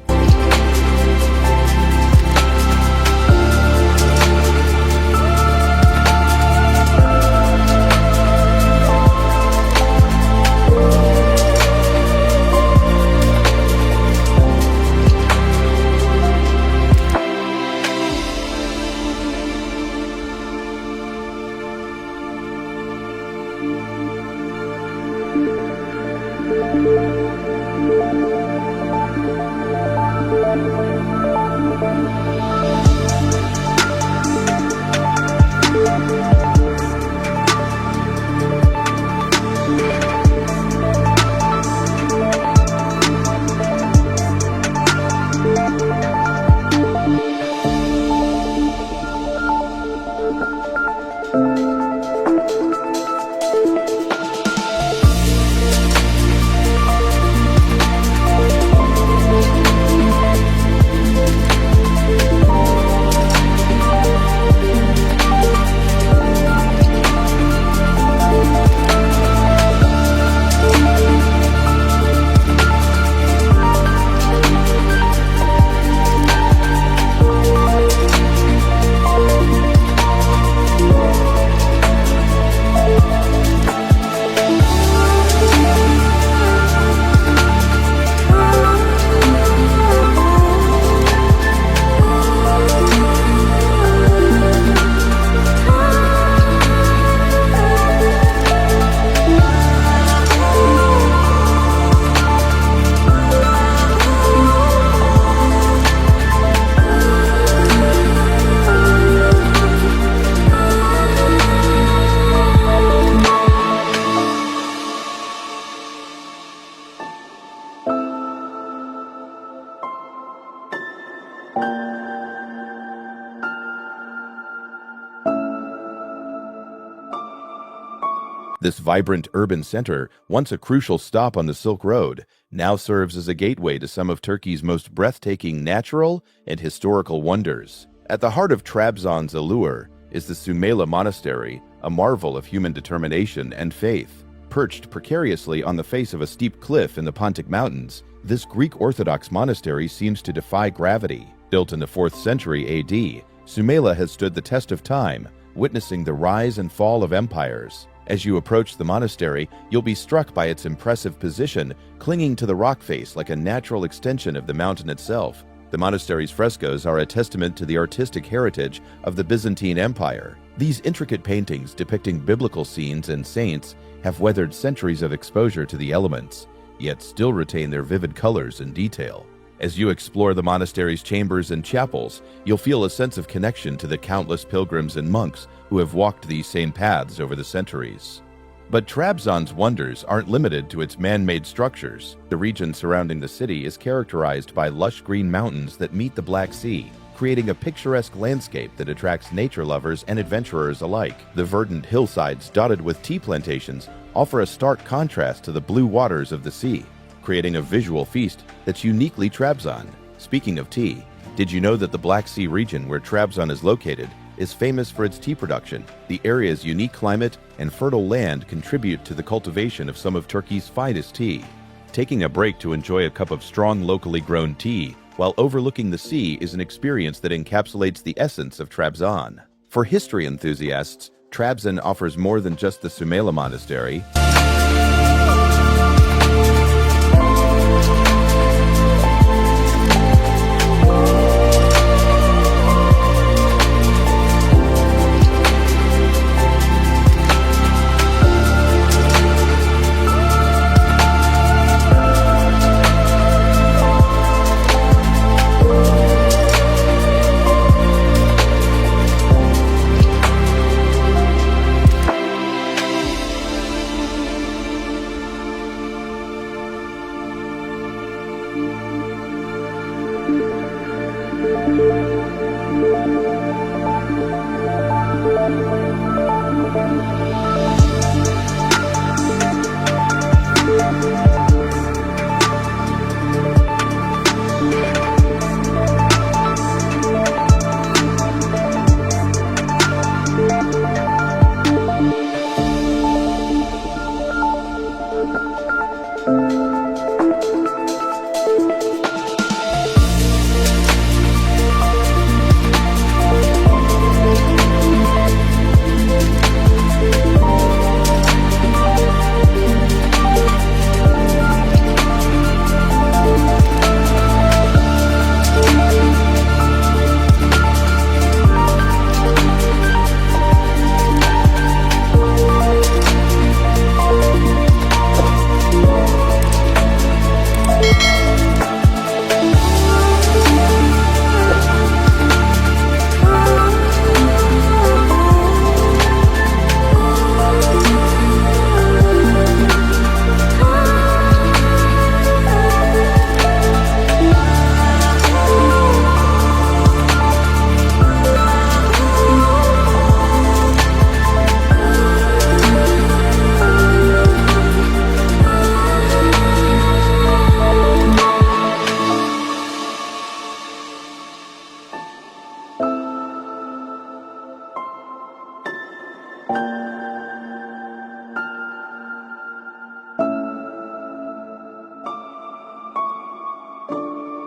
This vibrant urban center, once a crucial stop on the Silk Road, now serves as a gateway to some of Turkey's most breathtaking natural and historical wonders. At the heart of Trabzon's allure is the Sümeyla Monastery, a marvel of human determination and faith. Perched precariously on the face of a steep cliff in the Pontic Mountains, this Greek Orthodox monastery seems to defy gravity. Built in the 4th century AD, Sümeyla has stood the test of time, witnessing the rise and fall of empires. As you approach the monastery, you'll be struck by its impressive position, clinging to the rock face like a natural extension of the mountain itself. The monastery's frescoes are a testament to the artistic heritage of the Byzantine Empire. These intricate paintings depicting biblical scenes and saints have weathered centuries of exposure to the elements, yet still retain their vivid colors and detail. As you explore the monastery's chambers and chapels, you'll feel a sense of connection to the countless pilgrims and monks who have walked these same paths over the centuries. But Trabzon's wonders aren't limited to its man-made structures. The region surrounding the city is characterized by lush green mountains that meet the Black Sea, creating a picturesque landscape that attracts nature lovers and adventurers alike. The verdant hillsides dotted with tea plantations offer a stark contrast to the blue waters of the sea, creating a visual feast that's uniquely Trabzon. Speaking of tea, did you know that the Black Sea region where Trabzon is located is famous for its tea production? The area's unique climate and fertile land contribute to the cultivation of some of Turkey's finest tea. Taking a break to enjoy a cup of strong locally grown tea while overlooking the sea is an experience that encapsulates the essence of Trabzon. For history enthusiasts, Trabzon offers more than just the Sümeyla Monastery.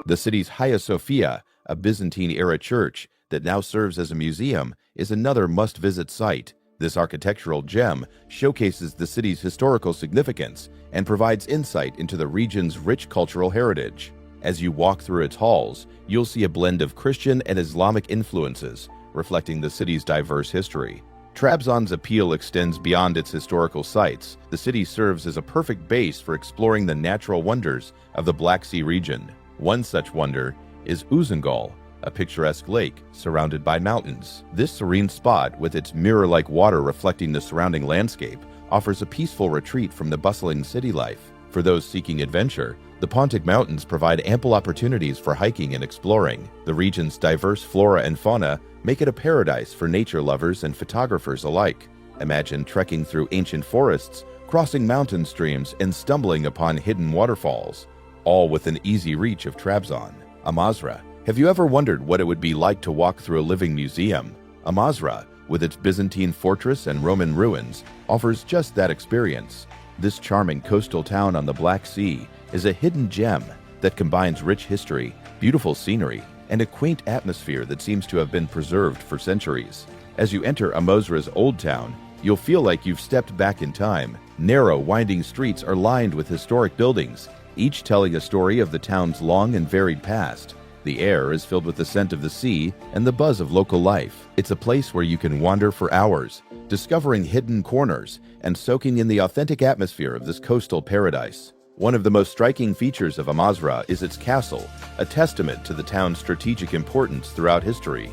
The city's Hagia Sophia, a Byzantine-era church that now serves as a museum, is another must-visit site. This architectural gem showcases the city's historical significance and provides insight into the region's rich cultural heritage. As you walk through its halls, you'll see a blend of Christian and Islamic influences, reflecting the city's diverse history. Trabzon's appeal extends beyond its historical sites. The city serves as a perfect base for exploring the natural wonders of the Black Sea region. One such wonder is Uzungol, a picturesque lake surrounded by mountains. This serene spot, with its mirror-like water reflecting the surrounding landscape, offers a peaceful retreat from the bustling city life. For those seeking adventure, the Pontic Mountains provide ample opportunities for hiking and exploring. The region's diverse flora and fauna make it a paradise for nature lovers and photographers alike. Imagine trekking through ancient forests, crossing mountain streams, and stumbling upon hidden waterfalls, all within easy reach of Trabzon. Amasra. Have you ever wondered what it would be like to walk through a living museum? Amasra, with its Byzantine fortress and Roman ruins, offers just that experience. This charming coastal town on the Black Sea is a hidden gem that combines rich history, beautiful scenery, and a quaint atmosphere that seems to have been preserved for centuries. As you enter Amasra's old town, you'll feel like you've stepped back in time. Narrow, winding streets are lined with historic buildings, each telling a story of the town's long and varied past. The air is filled with the scent of the sea and the buzz of local life. It's a place where you can wander for hours, discovering hidden corners and soaking in the authentic atmosphere of this coastal paradise. One of the most striking features of Amasra is its castle, a testament to the town's strategic importance throughout history.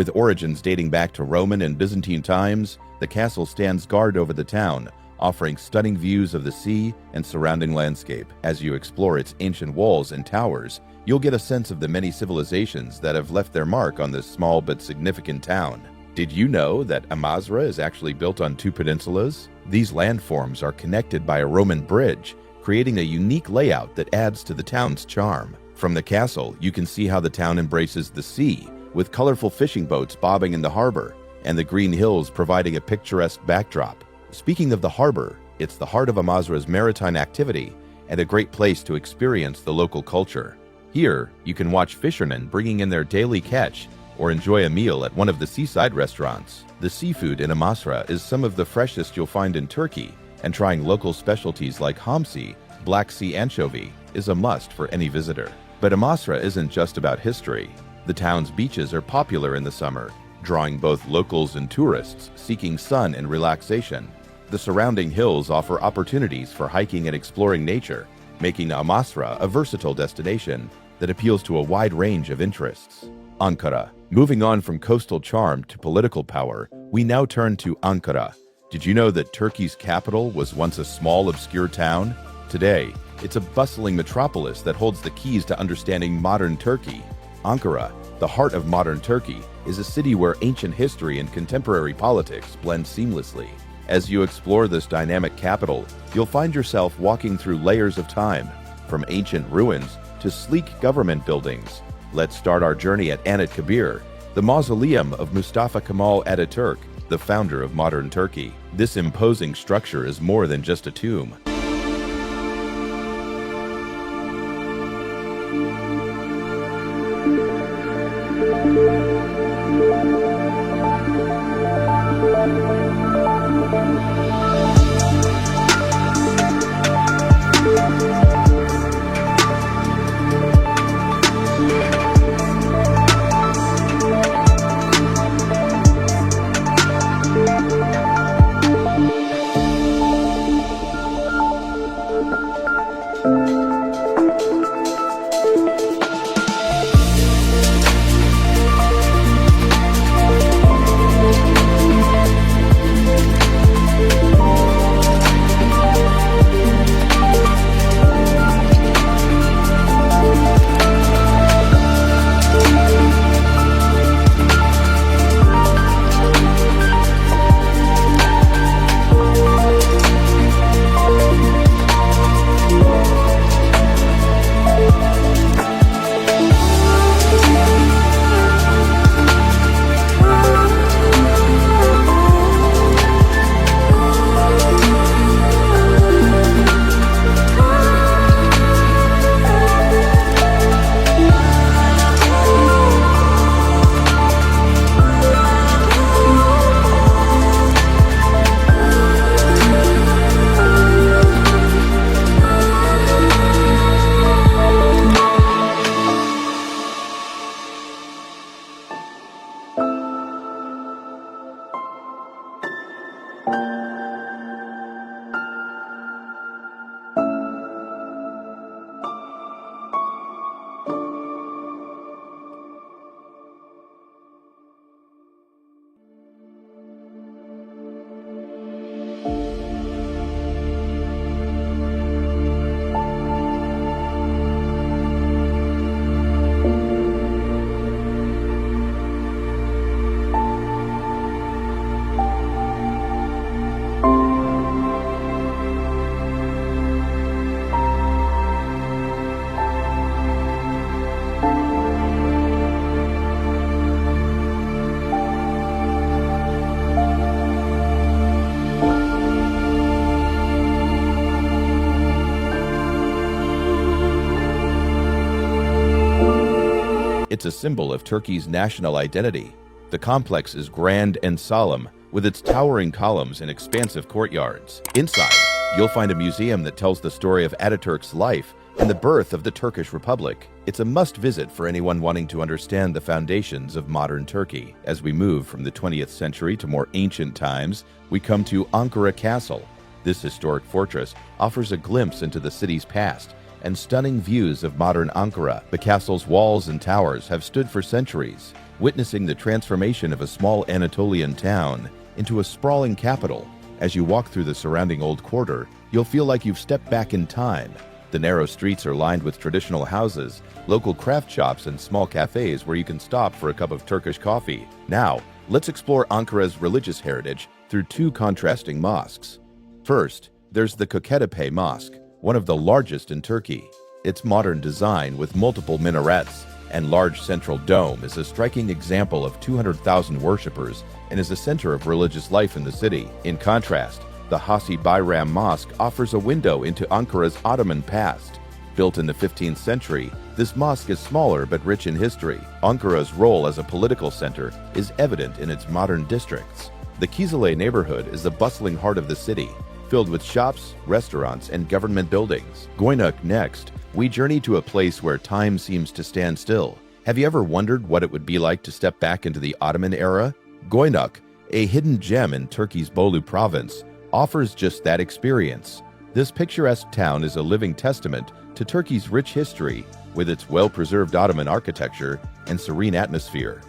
With origins dating back to Roman and Byzantine times, the castle stands guard over the town, offering stunning views of the sea and surrounding landscape. As you explore its ancient walls and towers, you'll get a sense of the many civilizations that have left their mark on this small but significant town. Did you know that Amasra is actually built on two peninsulas? These landforms are connected by a Roman bridge, creating a unique layout that adds to the town's charm. From the castle, you can see how the town embraces the sea, with colorful fishing boats bobbing in the harbor, and the green hills providing a picturesque backdrop. Speaking of the harbor, it's the heart of Amasra's maritime activity and a great place to experience the local culture. Here, you can watch fishermen bringing in their daily catch or enjoy a meal at one of the seaside restaurants. The seafood in Amasra is some of the freshest you'll find in Turkey, and trying local specialties like hamsi, Black Sea anchovy, is a must for any visitor. But Amasra isn't just about history. The town's beaches are popular in the summer, drawing both locals and tourists seeking sun and relaxation. The surrounding hills offer opportunities for hiking and exploring nature, making Amasra a versatile destination that appeals to a wide range of interests. Ankara. Moving on from coastal charm to political power, we now turn to Ankara. Did you know that Turkey's capital was once a small, obscure town? Today, it's a bustling metropolis that holds the keys to understanding modern Turkey. Ankara, the heart of modern Turkey, is a city where ancient history and contemporary politics blend seamlessly. As you explore this dynamic capital, you'll find yourself walking through layers of time, from ancient ruins to sleek government buildings. Let's start our journey at Anıt Kabir, the mausoleum of Mustafa Kemal Ataturk, the founder of modern Turkey. This imposing structure is more than just a tomb. It's a symbol of Turkey's national identity. The complex is grand and solemn, with its towering columns and expansive courtyards. Inside, you'll find a museum that tells the story of Ataturk's life and the birth of the Turkish Republic. It's a must-visit for anyone wanting to understand the foundations of modern Turkey. As we move from the 20th century to more ancient times, we come to Ankara Castle. This historic fortress offers a glimpse into the city's past, and stunning views of modern Ankara. The castle's walls and towers have stood for centuries, witnessing the transformation of a small Anatolian town into a sprawling capital. As you walk through the surrounding old quarter, you'll feel like you've stepped back in time. The narrow streets are lined with traditional houses, local craft shops, and small cafes where you can stop for a cup of Turkish coffee. Now, let's explore Ankara's religious heritage through two contrasting mosques. First, there's the Köktepe Mosque, one of the largest in Turkey. Its modern design with multiple minarets and large central dome is a striking example of 200,000 worshippers and is a center of religious life in the city. In contrast, the Hasi Bayram Mosque offers a window into Ankara's Ottoman past. Built in the 15th century, this mosque is smaller but rich in history. Ankara's role as a political center is evident in its modern districts. The Kizilay neighborhood is the bustling heart of the city, filled with shops, restaurants, and government buildings. Goynuk next, we journey to a place where time seems to stand still. Have you ever wondered what it would be like to step back into the Ottoman era? Goynuk, a hidden gem in Turkey's Bolu province, offers just that experience. This picturesque town is a living testament to Turkey's rich history with its well-preserved Ottoman architecture and serene atmosphere.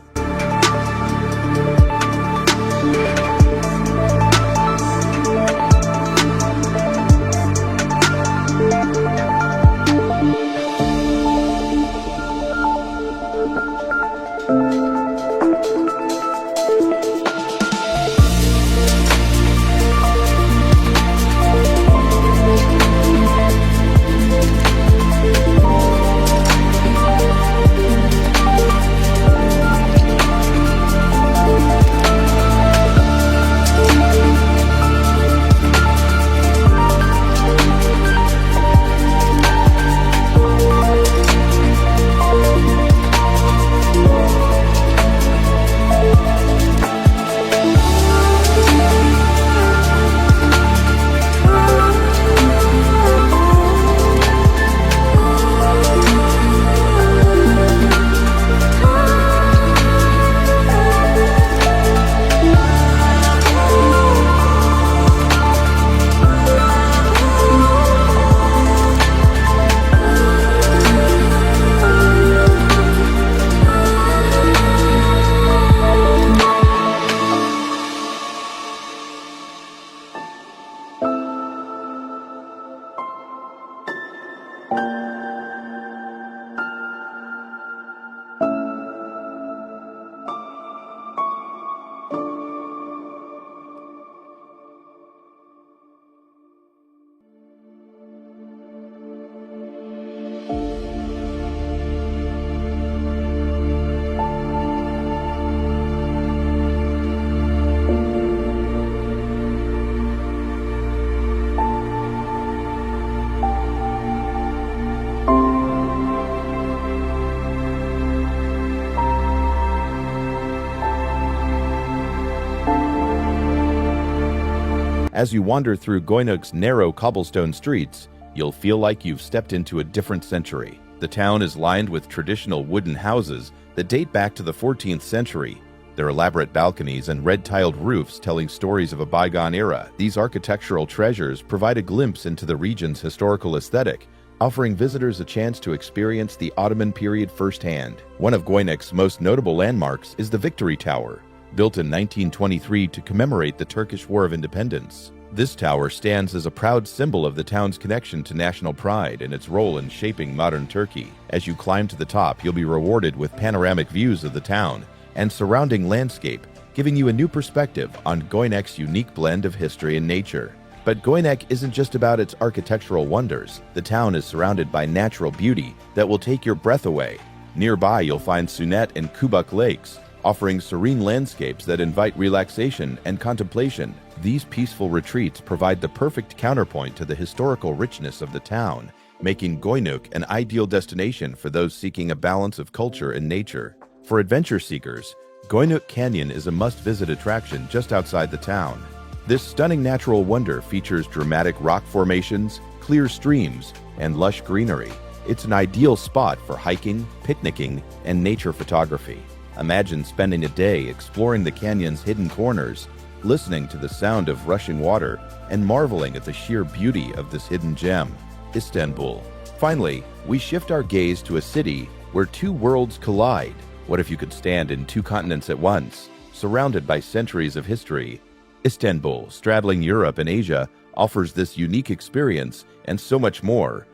As you wander through Goynuk's narrow cobblestone streets, you'll feel like you've stepped into a different century. The town is lined with traditional wooden houses that date back to the 14th century. Their elaborate balconies and red-tiled roofs telling stories of a bygone era. These architectural treasures provide a glimpse into the region's historical aesthetic, offering visitors a chance to experience the Ottoman period firsthand. One of Goynuk's most notable landmarks is the Victory Tower, built in 1923 to commemorate the Turkish War of Independence. This tower stands as a proud symbol of the town's connection to national pride and its role in shaping modern Turkey. As you climb to the top, you'll be rewarded with panoramic views of the town and surrounding landscape, giving you a new perspective on Goynuk's unique blend of history and nature. But Goynuk isn't just about its architectural wonders. The town is surrounded by natural beauty that will take your breath away. Nearby, you'll find Sunet and Kubuk lakes, offering serene landscapes that invite relaxation and contemplation. These peaceful retreats provide the perfect counterpoint to the historical richness of the town, making Goynuk an ideal destination for those seeking a balance of culture and nature. For adventure seekers, Goynuk Canyon is a must-visit attraction just outside the town. This stunning natural wonder features dramatic rock formations, clear streams, and lush greenery. It's an ideal spot for hiking, picnicking, and nature photography. Imagine spending a day exploring the canyon's hidden corners, listening to the sound of rushing water, and marveling at the sheer beauty of this hidden gem. Istanbul. Finally, we shift our gaze to a city where two worlds collide. What if you could stand in two continents at once, surrounded by centuries of history? Istanbul, straddling Europe and Asia, offers this unique experience and so much more.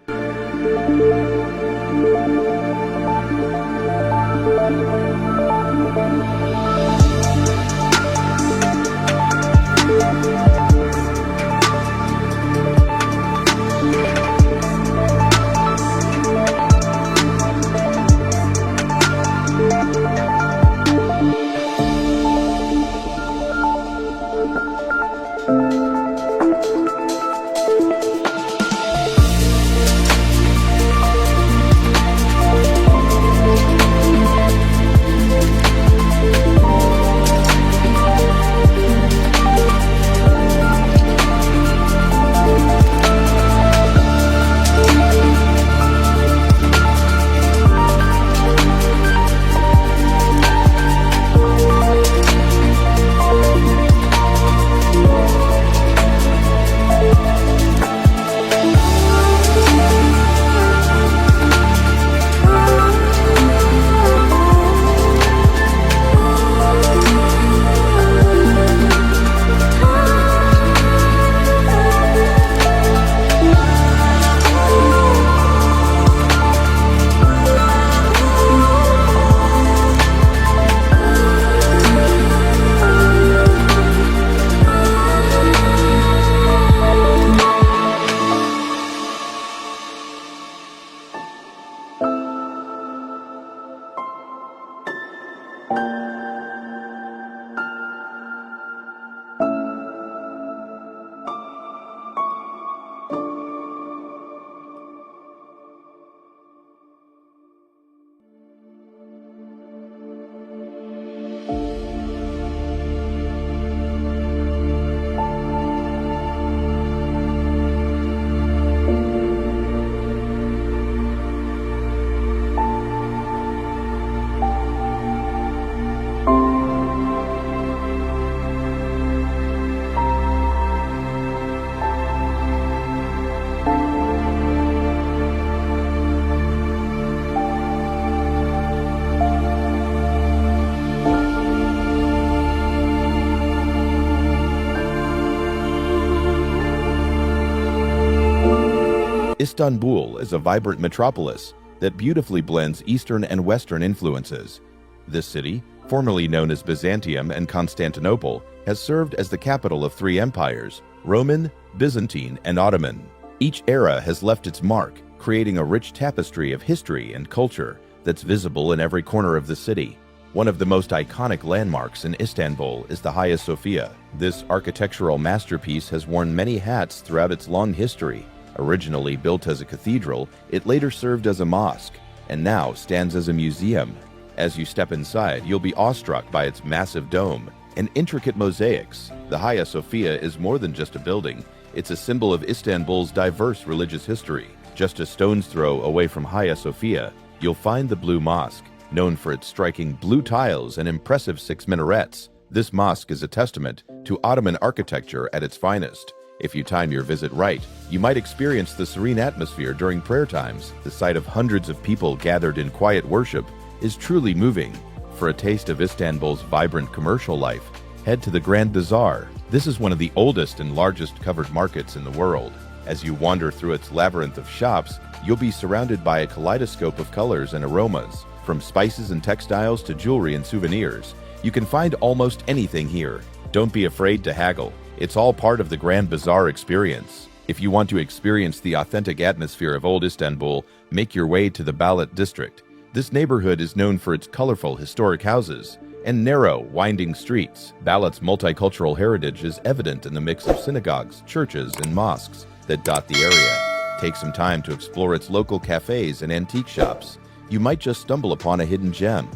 Istanbul is a vibrant metropolis that beautifully blends Eastern and Western influences. This city, formerly known as Byzantium and Constantinople, has served as the capital of three empires: Roman, Byzantine, and Ottoman. Each era has left its mark, creating a rich tapestry of history and culture that's visible in every corner of the city. One of the most iconic landmarks in Istanbul is the Hagia Sophia. This architectural masterpiece has worn many hats throughout its long history. Originally built as a cathedral, it later served as a mosque, and now stands as a museum. As you step inside, you'll be awestruck by its massive dome and intricate mosaics. The Hagia Sophia is more than just a building. It's a symbol of Istanbul's diverse religious history. Just a stone's throw away from Hagia Sophia, you'll find the Blue Mosque, known for its striking blue tiles and impressive 6 minarets. This mosque is a testament to Ottoman architecture at its finest. If you time your visit right, you might experience the serene atmosphere during prayer times. The sight of hundreds of people gathered in quiet worship is truly moving. For a taste of Istanbul's vibrant commercial life, head to the Grand Bazaar. This is one of the oldest and largest covered markets in the world. As you wander through its labyrinth of shops, you'll be surrounded by a kaleidoscope of colors and aromas. From spices and textiles to jewelry and souvenirs, you can find almost anything here. Don't be afraid to haggle. It's all part of the Grand Bazaar experience. If you want to experience the authentic atmosphere of old Istanbul, make your way to the Balat district. This neighborhood is known for its colorful historic houses and narrow, winding streets. Balat's multicultural heritage is evident in the mix of synagogues, churches, and mosques that dot the area. Take some time to explore its local cafes and antique shops. You might just stumble upon a hidden gem.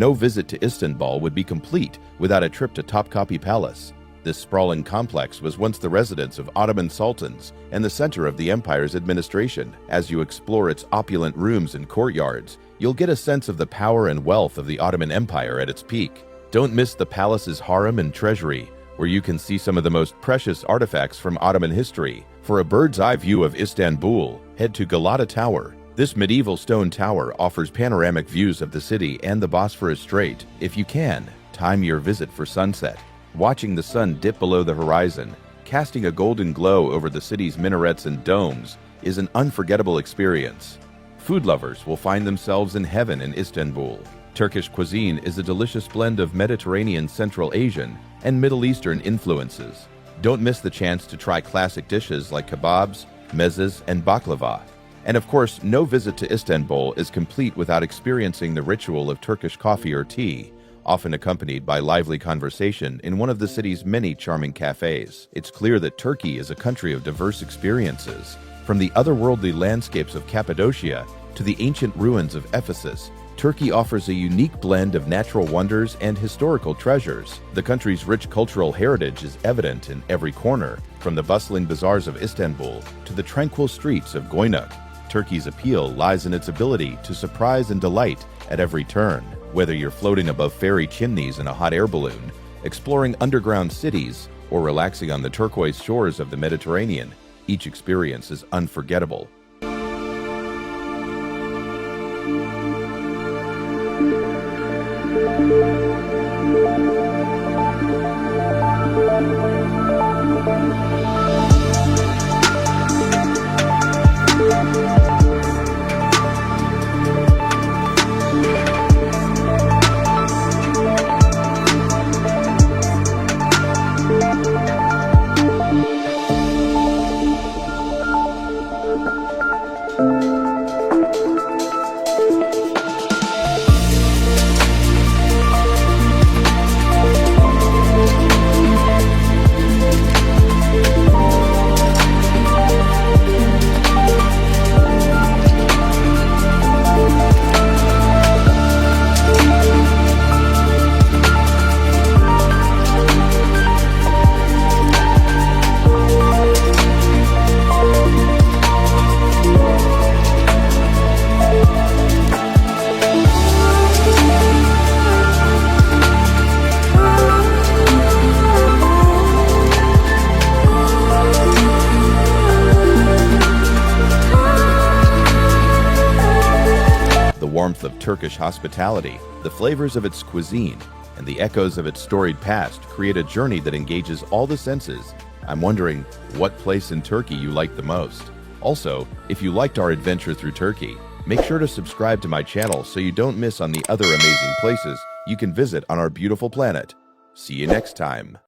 no visit to Istanbul would be complete without a trip to Topkapi Palace. This sprawling complex was once the residence of Ottoman sultans and the center of the empire's administration. As you explore its opulent rooms and courtyards, you'll get a sense of the power and wealth of the Ottoman Empire at its peak. Don't miss the palace's harem and treasury, where you can see some of the most precious artifacts from Ottoman history. For a bird's-eye view of Istanbul, head to Galata Tower. This medieval stone tower offers panoramic views of the city and the Bosphorus Strait. If you can, time your visit for sunset. Watching the sun dip below the horizon, casting a golden glow over the city's minarets and domes, is an unforgettable experience. Food lovers will find themselves in heaven in Istanbul. Turkish cuisine is a delicious blend of Mediterranean, Central Asian, and Middle Eastern influences. Don't miss the chance to try classic dishes like kebabs, mezes, and baklava. And of course, no visit to Istanbul is complete without experiencing the ritual of Turkish coffee or tea, often accompanied by lively conversation in one of the city's many charming cafes. It's clear that Turkey is a country of diverse experiences. From the otherworldly landscapes of Cappadocia to the ancient ruins of Ephesus, Turkey offers a unique blend of natural wonders and historical treasures. The country's rich cultural heritage is evident in every corner, from the bustling bazaars of Istanbul to the tranquil streets of Koynak. Turkey's appeal lies in its ability to surprise and delight at every turn. Whether you're floating above fairy chimneys in a hot air balloon, exploring underground cities, or relaxing on the turquoise shores of the Mediterranean, each experience is unforgettable. Warmth of Turkish hospitality, the flavors of its cuisine, and the echoes of its storied past create a journey that engages all the senses. I'm wondering what place in Turkey you like the most. Also, if you liked our adventure through Turkey, make sure to subscribe to my channel so you don't miss on the other amazing places you can visit on our beautiful planet. See you next time.